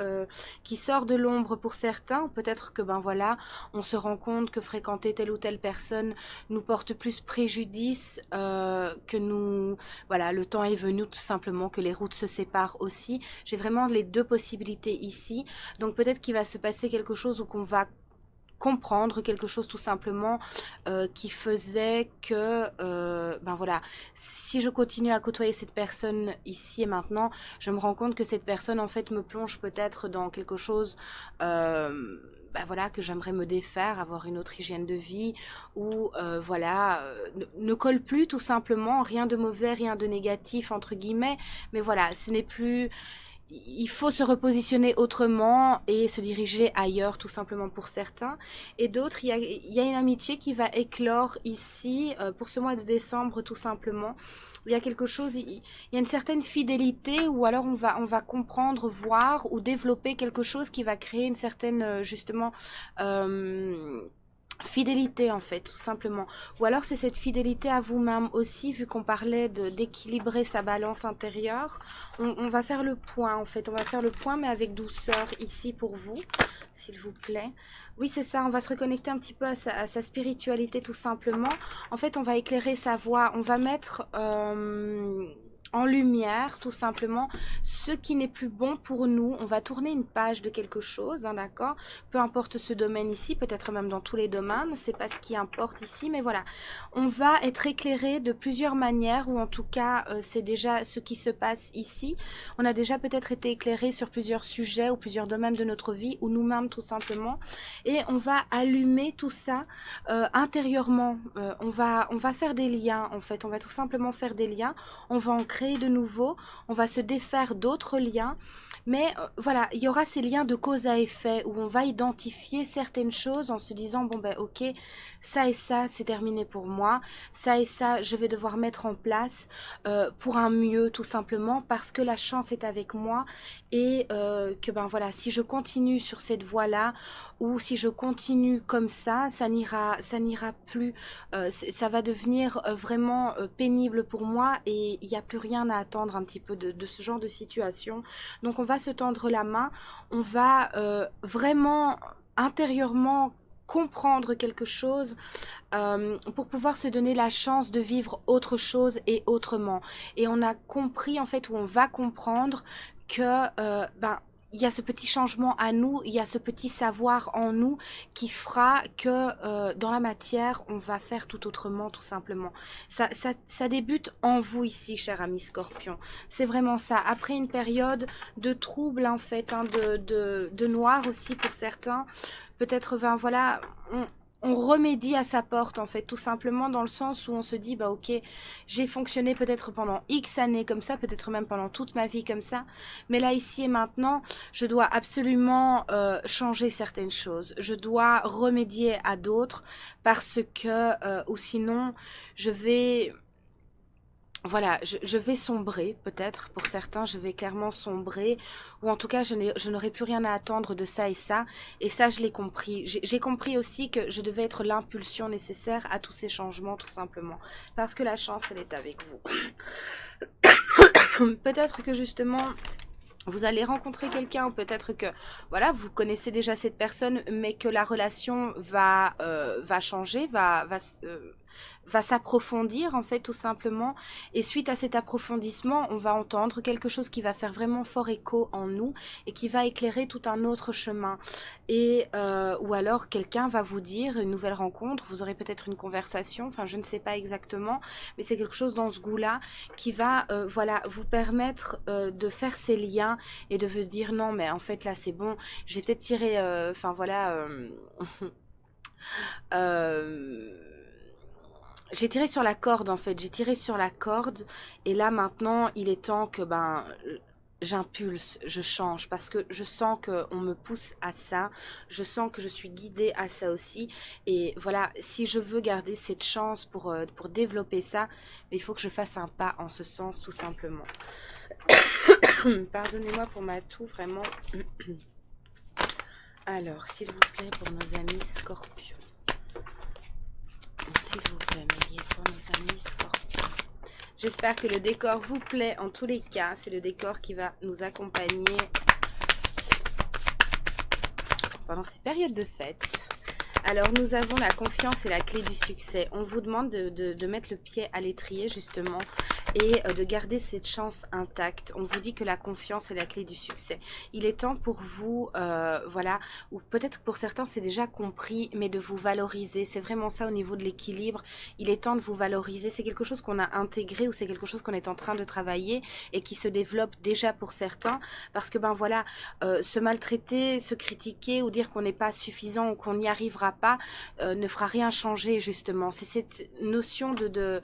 qui sort de l'ombre pour certains. Peut-être que ben voilà, on se rend compte que fréquenter telle ou telle personne nous porte plus préjudice que nous. Voilà, le temps est venu tout simplement que les routes se séparent aussi. J'ai vraiment les 2 possibilités ici. Donc peut-être qu'il va se passer quelque chose ou qu'on va comprendre quelque chose tout simplement qui faisait que ben voilà, si je continue à côtoyer cette personne ici et maintenant, je me rends compte que cette personne en fait me plonge peut-être dans quelque chose ben voilà, que j'aimerais me défaire, avoir une autre hygiène de vie ou voilà, ne colle plus tout simplement, rien de mauvais, rien de négatif entre guillemets, mais voilà, ce n'est plus. Il faut se repositionner autrement et se diriger ailleurs tout simplement pour certains. Et d'autres, il y a une amitié qui va éclore ici pour ce mois de décembre tout simplement. Il y a quelque chose, il y a une certaine fidélité ou alors on va comprendre, voir ou développer quelque chose qui va créer une certaine justement Fidélité en fait, tout simplement. Ou alors c'est cette fidélité à vous-même aussi, vu qu'on parlait d'équilibrer sa balance intérieure. On va faire le point en fait, on va faire le point mais avec douceur ici pour vous, s'il vous plaît. Oui c'est ça, on va se reconnecter un petit peu à sa spiritualité tout simplement. En fait on va éclairer sa voix, on va mettre en lumière tout simplement ce qui n'est plus bon pour nous. On va tourner une page de quelque chose, hein, d'accord, peu importe ce domaine ici, peut-être même dans tous les domaines, c'est pas ce qui importe ici, mais voilà, on va être éclairé de plusieurs manières, ou en tout cas c'est déjà ce qui se passe ici. On a déjà peut-être été éclairé sur plusieurs sujets ou plusieurs domaines de notre vie, ou nous-mêmes tout simplement, et on va allumer tout ça intérieurement. On va faire des liens en fait, on va tout simplement faire des liens, on va en créer de nouveaux, on va se défaire d'autres liens, mais voilà, il y aura ces liens de cause à effet où on va identifier certaines choses en se disant bon ben ok, ça et ça c'est terminé pour moi, ça et ça je vais devoir mettre en place pour un mieux tout simplement, parce que la chance est avec moi et que ben voilà, si je continue sur cette voie là ou si je continue comme ça n'ira plus, ça va devenir vraiment pénible pour moi et il n'y a plus rien à attendre un petit peu de ce genre de situation. Donc on va se tendre la main, on va vraiment intérieurement comprendre quelque chose pour pouvoir se donner la chance de vivre autre chose et autrement. Et on a compris en fait, ou on va comprendre que ben il y a ce petit changement à nous, il y a ce petit savoir en nous qui fera que dans la matière, on va faire tout autrement, tout simplement. Ça débute en vous ici, cher ami Scorpion. C'est vraiment ça. Après une période de trouble, en fait, hein, de noir aussi pour certains, peut-être, ben voilà, on remédie à sa porte en fait, tout simplement dans le sens où on se dit bah ok, j'ai fonctionné peut-être pendant X années comme ça, peut-être même pendant toute ma vie comme ça, mais là ici et maintenant je dois absolument changer certaines choses, je dois remédier à d'autres parce que ou sinon je vais voilà, je vais sombrer, peut-être, pour certains, je vais clairement sombrer, ou en tout cas, je n'aurai plus rien à attendre de ça, et ça, je l'ai compris. J'ai compris aussi que je devais être l'impulsion nécessaire à tous ces changements, tout simplement, parce que la chance, elle est avec vous. Peut-être que justement, vous allez rencontrer quelqu'un, peut-être que voilà, vous connaissez déjà cette personne, mais que la relation va changer, va s'approfondir en fait tout simplement. Et suite à cet approfondissement, on va entendre quelque chose qui va faire vraiment fort écho en nous et qui va éclairer tout un autre chemin. Et ou alors quelqu'un va vous dire, une nouvelle rencontre, vous aurez peut-être une conversation, enfin je ne sais pas exactement, mais c'est quelque chose dans ce goût-là qui va voilà, vous permettre de faire ces liens et de vous dire non mais en fait là c'est bon, j'ai peut-être tiré, enfin voilà, euh, j'ai tiré sur la corde en fait, j'ai tiré sur la corde et là maintenant il est temps que ben j'impulse, je change parce que je sens qu'on me pousse à ça, je sens que je suis guidée à ça aussi et voilà, si je veux garder cette chance pour développer ça, il faut que je fasse un pas en ce sens tout simplement. Pardonnez-moi pour ma toux, vraiment. Alors, s'il vous plaît, pour nos amis Scorpions. S'il vous plaît, Méliès, pour nos amis Scorpions. J'espère que le décor vous plaît en tous les cas. C'est le décor qui va nous accompagner pendant ces périodes de fête. Alors, nous avons la confiance et la clé du succès. On vous demande de mettre le pied à l'étrier, justement, et de garder cette chance intacte. On vous dit que la confiance est la clé du succès. Il est temps pour vous, voilà, ou peut-être pour certains c'est déjà compris, mais de vous valoriser. C'est vraiment ça au niveau de l'équilibre. Il est temps de vous valoriser. C'est quelque chose qu'on a intégré ou c'est quelque chose qu'on est en train de travailler et qui se développe déjà pour certains. Parce que ben voilà, se maltraiter, se critiquer ou dire qu'on n'est pas suffisant ou qu'on n'y arrivera pas ne fera rien changer justement. C'est cette notion de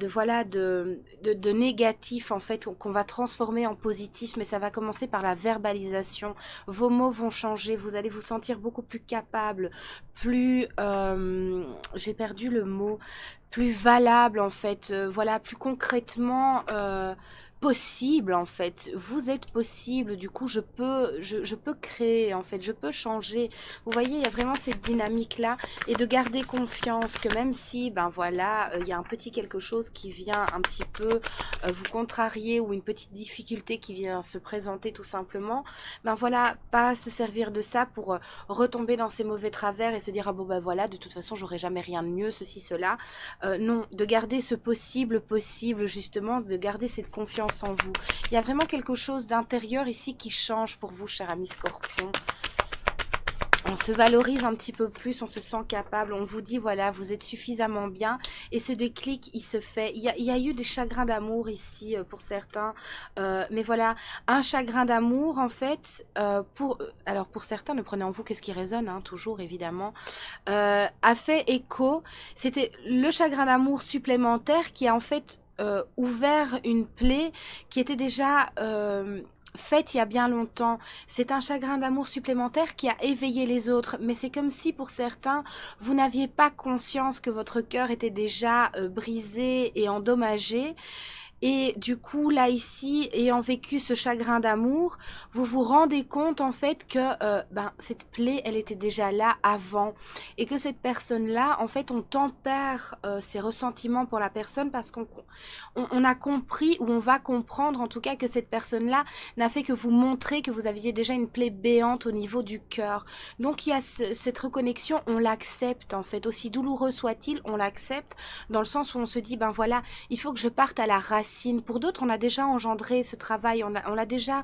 voilà de négatif en fait qu'on va transformer en positif, mais ça va commencer par la verbalisation. Vos mots vont changer, vous allez vous sentir beaucoup plus capable, plus j'ai perdu le mot, plus valable en fait, voilà, plus concrètement possible en fait, vous êtes possible, du coup je peux créer en fait, je peux changer, vous voyez il y a vraiment cette dynamique là, et de garder confiance que même si ben voilà il y a un petit quelque chose qui vient un petit peu vous contrarier, ou une petite difficulté qui vient se présenter tout simplement, ben voilà, pas se servir de ça pour retomber dans ces mauvais travers et se dire ah bon ben voilà de toute façon j'aurai jamais rien de mieux, ceci cela. Non, de garder ce possible justement, de garder cette confiance en vous. Il y a vraiment quelque chose d'intérieur ici qui change pour vous, cher ami Scorpion. On se valorise un petit peu plus, on se sent capable, on vous dit voilà, vous êtes suffisamment bien, et ce déclic il se fait. Il y a eu des chagrins d'amour ici pour certains, mais voilà, un chagrin d'amour en fait, alors pour certains, ne prenez en vous que ce qui résonne, hein, toujours évidemment, a fait écho. C'était le chagrin d'amour supplémentaire qui a en fait ouvert une plaie qui était déjà faite il y a bien longtemps. C'est un chagrin d'amour supplémentaire qui a éveillé les autres, mais c'est comme si pour certains, vous n'aviez pas conscience que votre cœur était déjà brisé et endommagé. Et du coup, là, ici, ayant vécu ce chagrin d'amour, vous vous rendez compte, en fait, que cette plaie, elle était déjà là avant. Et que cette personne-là, en fait, on tempère ses ressentiments pour la personne parce on a compris, ou on va comprendre, en tout cas, que cette personne-là n'a fait que vous montrer que vous aviez déjà une plaie béante au niveau du cœur. Donc, il y a cette reconnexion, on l'accepte, en fait. Aussi douloureux soit-il, on l'accepte, dans le sens où on se dit, ben voilà, il faut que je parte à la racine. Pour d'autres, on a déjà engendré ce travail, on l'a déjà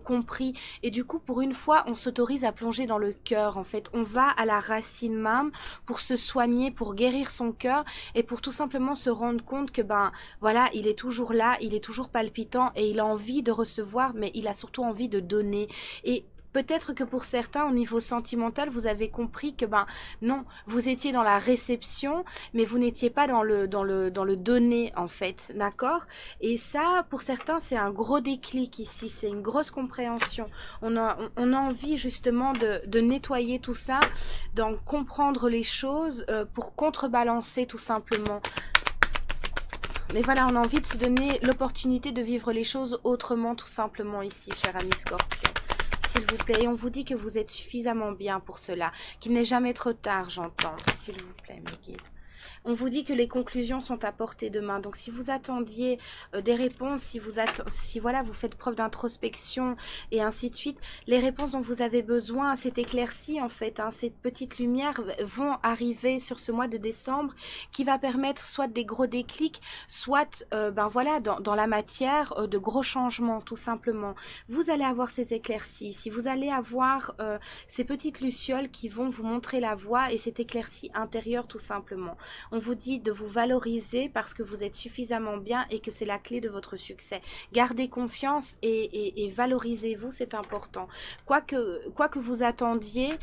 compris. Et du coup, pour une fois, on s'autorise à plonger dans le cœur. En fait, on va à la racine même pour se soigner, pour guérir son cœur, et pour tout simplement se rendre compte que ben voilà, il est toujours là, il est toujours palpitant, et il a envie de recevoir, mais il a surtout envie de donner. Et peut-être que pour certains, au niveau sentimental, vous avez compris que ben non, vous étiez dans la réception, mais vous n'étiez pas dans le donner en fait, d'accord? Et ça, pour certains, c'est un gros déclic ici, c'est une grosse compréhension. On a envie justement de nettoyer tout ça, d'en comprendre les choses pour contrebalancer tout simplement. Mais voilà, on a envie de se donner l'opportunité de vivre les choses autrement tout simplement ici, cher ami Scorpion. S'il vous plaît, et on vous dit que vous êtes suffisamment bien pour cela, qu'il n'est jamais trop tard, j'entends, s'il vous plaît, mes guides. On vous dit que les conclusions sont à portée de main. Donc si vous attendiez des réponses, si voilà, vous faites preuve d'introspection et ainsi de suite, les réponses dont vous avez besoin, cette éclaircie en fait, hein, ces petites lumières vont arriver sur ce mois de décembre, qui va permettre soit des gros déclics, soit ben voilà, dans la matière, de gros changements tout simplement. Vous allez avoir ces éclaircies, si vous allez avoir ces petites lucioles qui vont vous montrer la voie, et cette éclaircie intérieure tout simplement. On vous dit de vous valoriser parce que vous êtes suffisamment bien et que c'est la clé de votre succès. Gardez confiance et valorisez-vous, c'est important. Quoi que vous attendiez,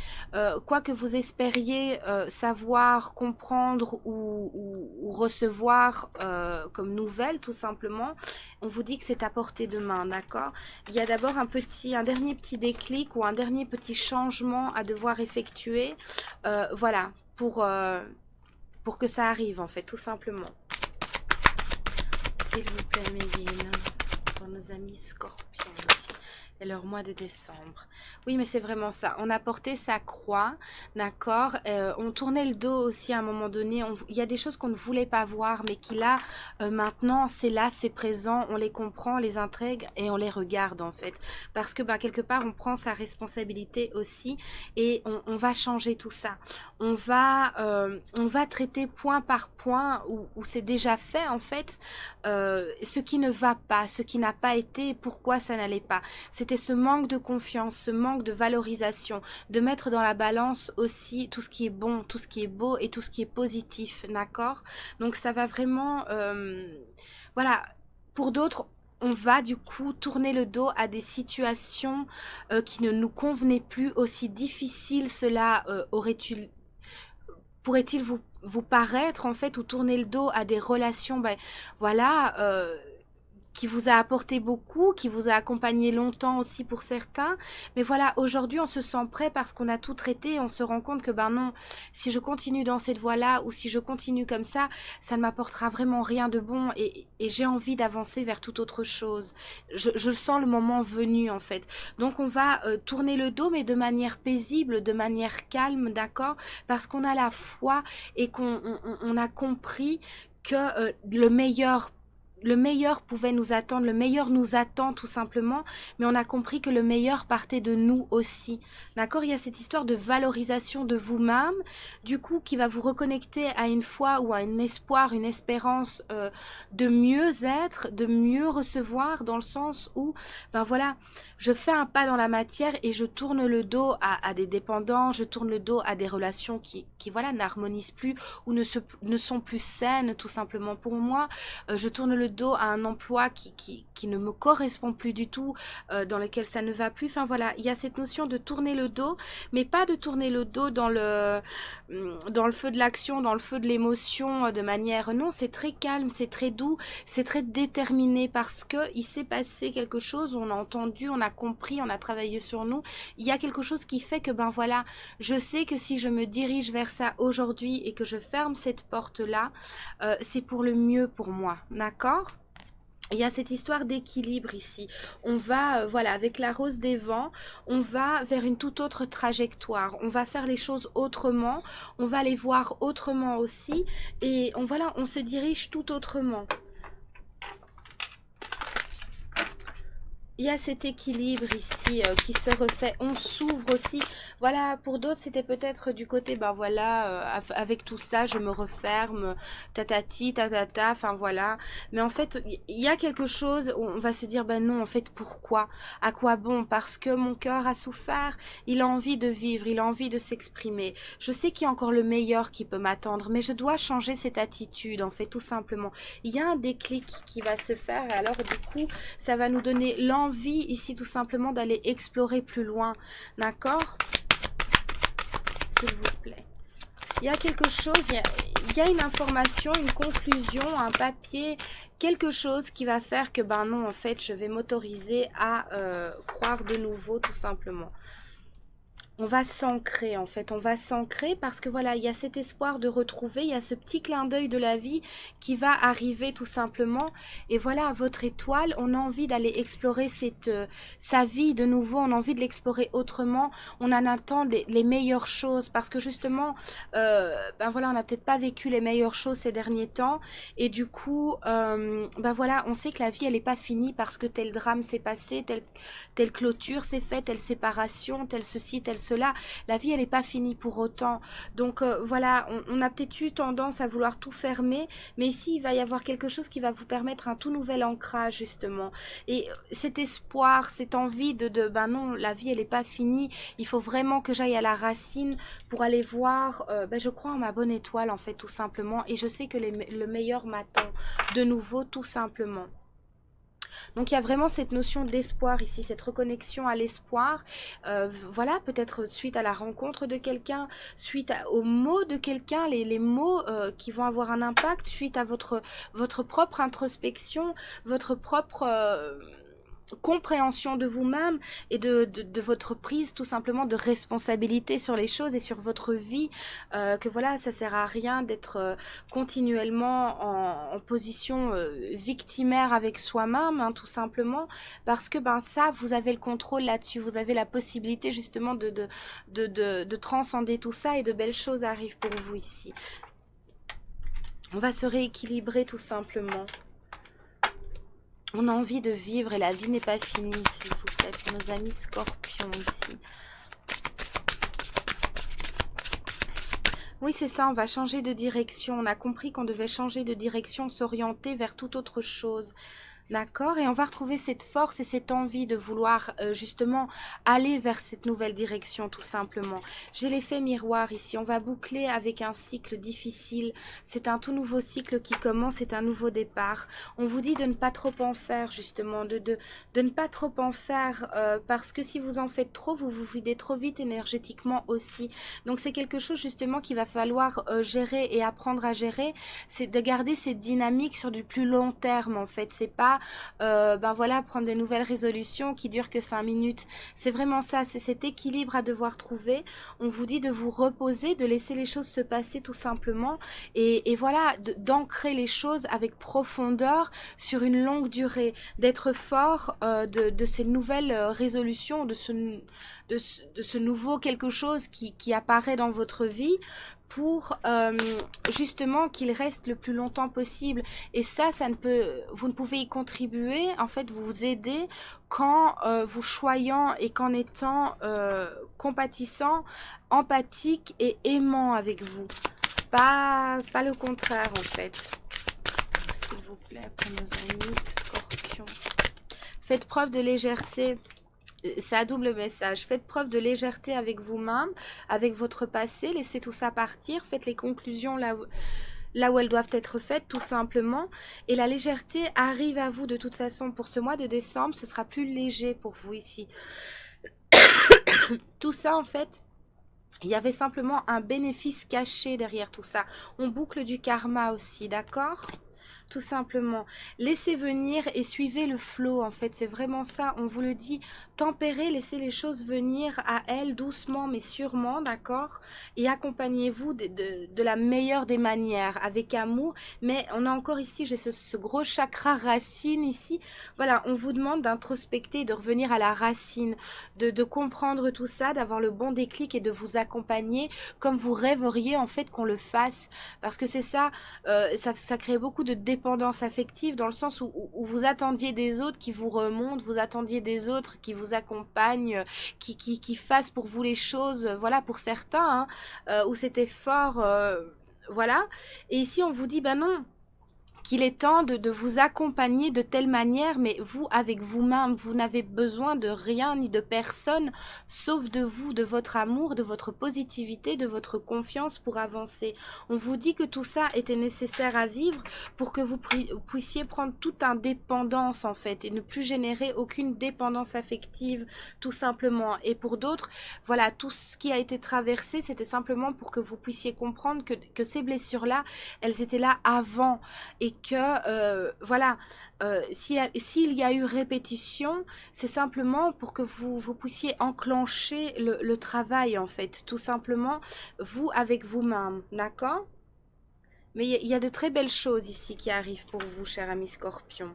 quoi que vous espériez savoir, comprendre ou recevoir comme nouvelle, tout simplement, on vous dit que c'est à portée de main, d'accord? Il y a d'abord un dernier petit déclic ou un dernier petit changement à devoir effectuer, voilà, pour que ça arrive en fait, tout simplement. S'il vous plaît, mes guides, pour nos amis Scorpions ici, et leur mois de décembre. Oui, mais c'est vraiment ça. On a porté sa croix, d'accord. On tournait le dos aussi à un moment donné. Il y a des choses qu'on ne voulait pas voir, mais qui là, maintenant, c'est là, c'est présent. On les comprend, on les intègre et on les regarde en fait. Parce que quelque part, on prend sa responsabilité aussi et on va changer tout ça. On va traiter point par point où c'est déjà fait en fait, ce qui ne va pas, ce qui n'a pas été, pourquoi ça n'allait pas. C'était ce manque de confiance, ce manque de valorisation, de mettre dans la balance aussi tout ce qui est bon, tout ce qui est beau et tout ce qui est positif, d'accord? Donc ça va vraiment, voilà, pour d'autres, on va du coup tourner le dos à des situations qui ne nous convenaient plus, aussi difficiles cela pourrait-il vous paraître en fait, ou tourner le dos à des relations, voilà, qui vous a apporté beaucoup, qui vous a accompagné longtemps aussi pour certains. Mais voilà, aujourd'hui on se sent prêt parce qu'on a tout traité et on se rend compte que ben non, si je continue dans cette voie-là ou si je continue comme ça ne m'apportera vraiment rien de bon et j'ai envie d'avancer vers toute autre chose. Je sens le moment venu en fait. Donc on va tourner le dos mais de manière paisible, de manière calme, d'accord? Parce qu'on a la foi et qu'on a compris que le meilleur pouvait nous attendre, le meilleur nous attend tout simplement, mais on a compris que le meilleur partait de nous aussi. D'accord? Il y a cette histoire de valorisation de vous-même, du coup, qui va vous reconnecter à une foi ou à un espoir, une espérance de mieux être, de mieux recevoir, dans le sens où, ben voilà, je fais un pas dans la matière et je tourne le dos à des dépendants, je tourne le dos à des relations qui voilà, n'harmonisent plus ou ne sont plus saines, tout simplement pour moi. Je tourne le dos à un emploi qui ne me correspond plus du tout, dans lequel ça ne va plus. Enfin voilà, il y a cette notion de tourner le dos, mais pas de tourner le dos dans le feu de l'action, dans le feu de l'émotion, de manière... Non, c'est très calme, c'est très doux, c'est très déterminé parce que il s'est passé quelque chose, on a entendu, on a compris, on a travaillé sur nous. Il y a quelque chose qui fait que, ben voilà, je sais que si je me dirige vers ça aujourd'hui et que je ferme cette porte-là, c'est pour le mieux pour moi, d'accord? Il y a cette histoire d'équilibre ici. On va, voilà, avec la rose des vents, on va vers une toute autre trajectoire. On va faire les choses autrement, on va les voir autrement aussi, et voilà, on se dirige tout autrement. Il y a cet équilibre ici qui se refait, on s'ouvre aussi. Voilà, pour d'autres c'était peut-être du côté, ben voilà, avec tout ça je me referme, tatati, tatata, enfin voilà. Mais en fait, il y a quelque chose où on va se dire, ben non, en fait, pourquoi? À quoi bon? Parce que mon cœur a souffert, il a envie de vivre, il a envie de s'exprimer. Je sais qu'il y a encore le meilleur qui peut m'attendre, mais je dois changer cette attitude, en fait, tout simplement. Il y a un déclic qui va se faire, et alors du coup, ça va nous donner l'envie ici tout simplement d'aller explorer plus loin, d'accord? S'il vous plaît. Il y a quelque chose, il y a une information, une conclusion, un papier, quelque chose qui va faire que ben non, en fait, je vais m'autoriser à croire de nouveau tout simplement. On va s'ancrer en fait, on va s'ancrer parce que voilà, il y a cet espoir de retrouver, il y a ce petit clin d'œil de la vie qui va arriver tout simplement. Et voilà, votre étoile, on a envie d'aller explorer sa vie de nouveau, on a envie de l'explorer autrement, on en attend les meilleures choses parce que justement, ben voilà, on n'a peut-être pas vécu les meilleures choses ces derniers temps et du coup, ben voilà, on sait que la vie elle n'est pas finie parce que tel drame s'est passé, telle clôture s'est faite, telle séparation, tel ceci, tel cela. La vie elle n'est pas finie pour autant, donc voilà, on a peut-être eu tendance à vouloir tout fermer, mais ici il va y avoir quelque chose qui va vous permettre un tout nouvel ancrage justement, et cet espoir, cette envie ben non, la vie elle n'est pas finie, il faut vraiment que j'aille à la racine pour aller voir, ben je crois en ma bonne étoile en fait tout simplement, et je sais que le meilleur m'attend de nouveau tout simplement. Donc il y a vraiment cette notion d'espoir ici, cette reconnexion à l'espoir. Voilà, peut-être suite à la rencontre de quelqu'un, suite aux mots de quelqu'un, les mots qui vont avoir un impact, suite à votre propre introspection, votre propre... compréhension de vous-même et de votre prise tout simplement de responsabilité sur les choses et sur votre vie, que voilà, ça sert à rien d'être continuellement en position victimaire avec soi-même, hein, tout simplement, parce que ben ça, vous avez le contrôle là-dessus, vous avez la possibilité justement de transcender tout ça et de belles choses arrivent pour vous ici. On va se rééquilibrer tout simplement. On a envie de vivre et la vie n'est pas finie, s'il vous plaît, pour nos amis scorpions ici. Oui, c'est ça, on va changer de direction. On a compris qu'on devait changer de direction, s'orienter vers toute autre chose. D'accord? Et on va retrouver cette force et cette envie de vouloir justement aller vers cette nouvelle direction tout simplement. J'ai l'effet miroir ici. On va boucler avec un cycle difficile. C'est un tout nouveau cycle qui commence, c'est un nouveau départ. On vous dit de ne pas trop en faire justement, de ne pas trop en faire parce que si vous en faites trop, vous vous videz trop vite énergétiquement aussi. Donc c'est quelque chose justement qu'il va falloir gérer et apprendre à gérer. C'est de garder cette dynamique sur du plus long terme en fait. C'est pas ben voilà, prendre des nouvelles résolutions qui durent que 5 minutes. C'est vraiment ça, c'est cet équilibre à devoir trouver. On vous dit de vous reposer, de laisser les choses se passer tout simplement et voilà, d'ancrer les choses avec profondeur sur une longue durée, d'être fort de ces nouvelles résolutions, de ce nouveau quelque chose qui apparaît dans votre vie pour justement qu'il reste le plus longtemps possible. Et ça vous ne pouvez y contribuer, en fait, vous aider qu'en vous choyant et qu'en étant compatissant, empathique et aimant avec vous. Pas le contraire, en fait. S'il vous plaît, pour nos amis Scorpions. Faites preuve de légèreté. C'est à double message. Faites preuve de légèreté avec vous-même, avec votre passé. Laissez tout ça partir. Faites les conclusions là où elles doivent être faites, tout simplement. Et la légèreté arrive à vous de toute façon. Pour ce mois de décembre, ce sera plus léger pour vous ici. Tout ça, en fait, il y avait simplement un bénéfice caché derrière tout ça. On boucle du karma aussi, d'accord ? Tout simplement, laissez venir et suivez le flot, en fait, c'est vraiment ça, on vous le dit, tempérez, laissez les choses venir à elles doucement mais sûrement, d'accord, et accompagnez-vous de la meilleure des manières, avec amour, mais on a encore ici, j'ai ce gros chakra racine ici, voilà, on vous demande d'introspecter, de revenir à la racine, de comprendre tout ça, d'avoir le bon déclic et de vous accompagner comme vous rêveriez, en fait, qu'on le fasse, parce que c'est ça, ça crée beaucoup de dépendance affective dans le sens où vous attendiez des autres qui vous remontent, vous attendiez des autres qui vous accompagnent, qui fassent pour vous les choses, voilà, pour certains, hein, où c'était fort, voilà. Et ici, on vous dit, ben non, qu'il est temps de vous accompagner de telle manière, mais vous, avec vous-même, vous n'avez besoin de rien ni de personne, sauf de vous, de votre amour, de votre positivité, de votre confiance pour avancer. On vous dit que tout ça était nécessaire à vivre pour que vous puissiez prendre toute indépendance, en fait, et ne plus générer aucune dépendance affective, tout simplement. Et pour d'autres, voilà, tout ce qui a été traversé, c'était simplement pour que vous puissiez comprendre que ces blessures-là, elles étaient là avant, et que voilà, s'il y a eu répétition, c'est simplement pour que vous puissiez enclencher le travail, en fait, tout simplement, vous avec vous-même, d'accord? Mais il y a de très belles choses ici qui arrivent pour vous, cher ami Scorpion.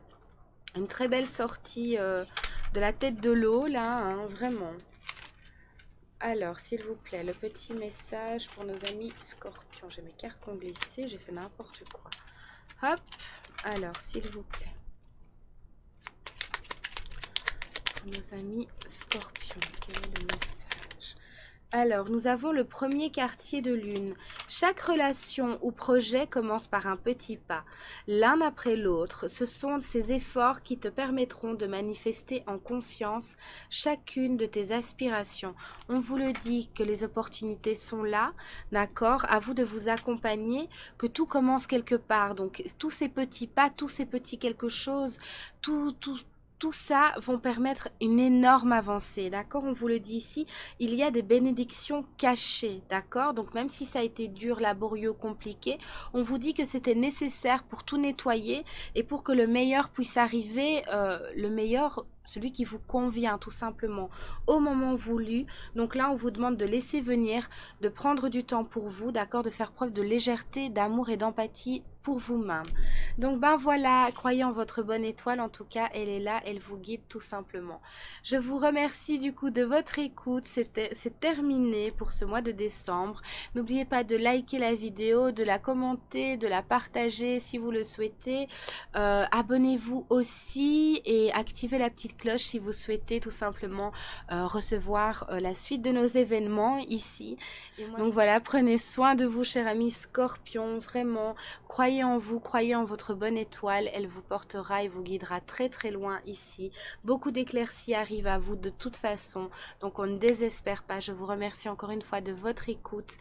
Une très belle sortie de la tête de l'eau, là, hein, vraiment. Alors, s'il vous plaît, le petit message pour nos amis Scorpions. J'ai mes cartes qui ont glissé, j'ai fait n'importe quoi. Hop, alors s'il vous plaît, pour nos amis Scorpions, quel est le message? Alors, nous avons le premier quartier de lune. Chaque relation ou projet commence par un petit pas, l'un après l'autre. Ce sont ces efforts qui te permettront de manifester en confiance chacune de tes aspirations. On vous le dit que les opportunités sont là, d'accord? À vous de vous accompagner, que tout commence quelque part. Donc, tous ces petits pas, tous ces petits quelque chose, tout ça vont permettre une énorme avancée, d'accord? On vous le dit ici, il y a des bénédictions cachées, d'accord? Donc même si ça a été dur, laborieux, compliqué, on vous dit que c'était nécessaire pour tout nettoyer et pour que le meilleur puisse arriver, le meilleur, celui qui vous convient tout simplement au moment voulu. Donc là, on vous demande de laisser venir, de prendre du temps pour vous, d'accord? De faire preuve de légèreté, d'amour et d'empathie pour vous-même. Donc ben voilà, croyez en votre bonne étoile, en tout cas elle est là, elle vous guide tout simplement. Je vous remercie du coup de votre écoute, c'est terminé pour ce mois de décembre. N'oubliez pas de liker la vidéo, de la commenter, de la partager si vous le souhaitez. Abonnez-vous aussi et activez la petite cloche si vous souhaitez tout simplement recevoir la suite de nos événements ici. Et moi, donc voilà, prenez soin de vous chers amis Scorpions, vraiment, croyez en vous, croyez en votre bonne étoile, elle vous portera et vous guidera très très loin ici. Beaucoup d'éclaircies arrivent à vous de toute façon, donc on ne désespère pas. Je vous remercie encore une fois de votre écoute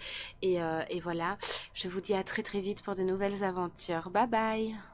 et voilà, je vous dis à très très vite pour de nouvelles aventures. Bye bye.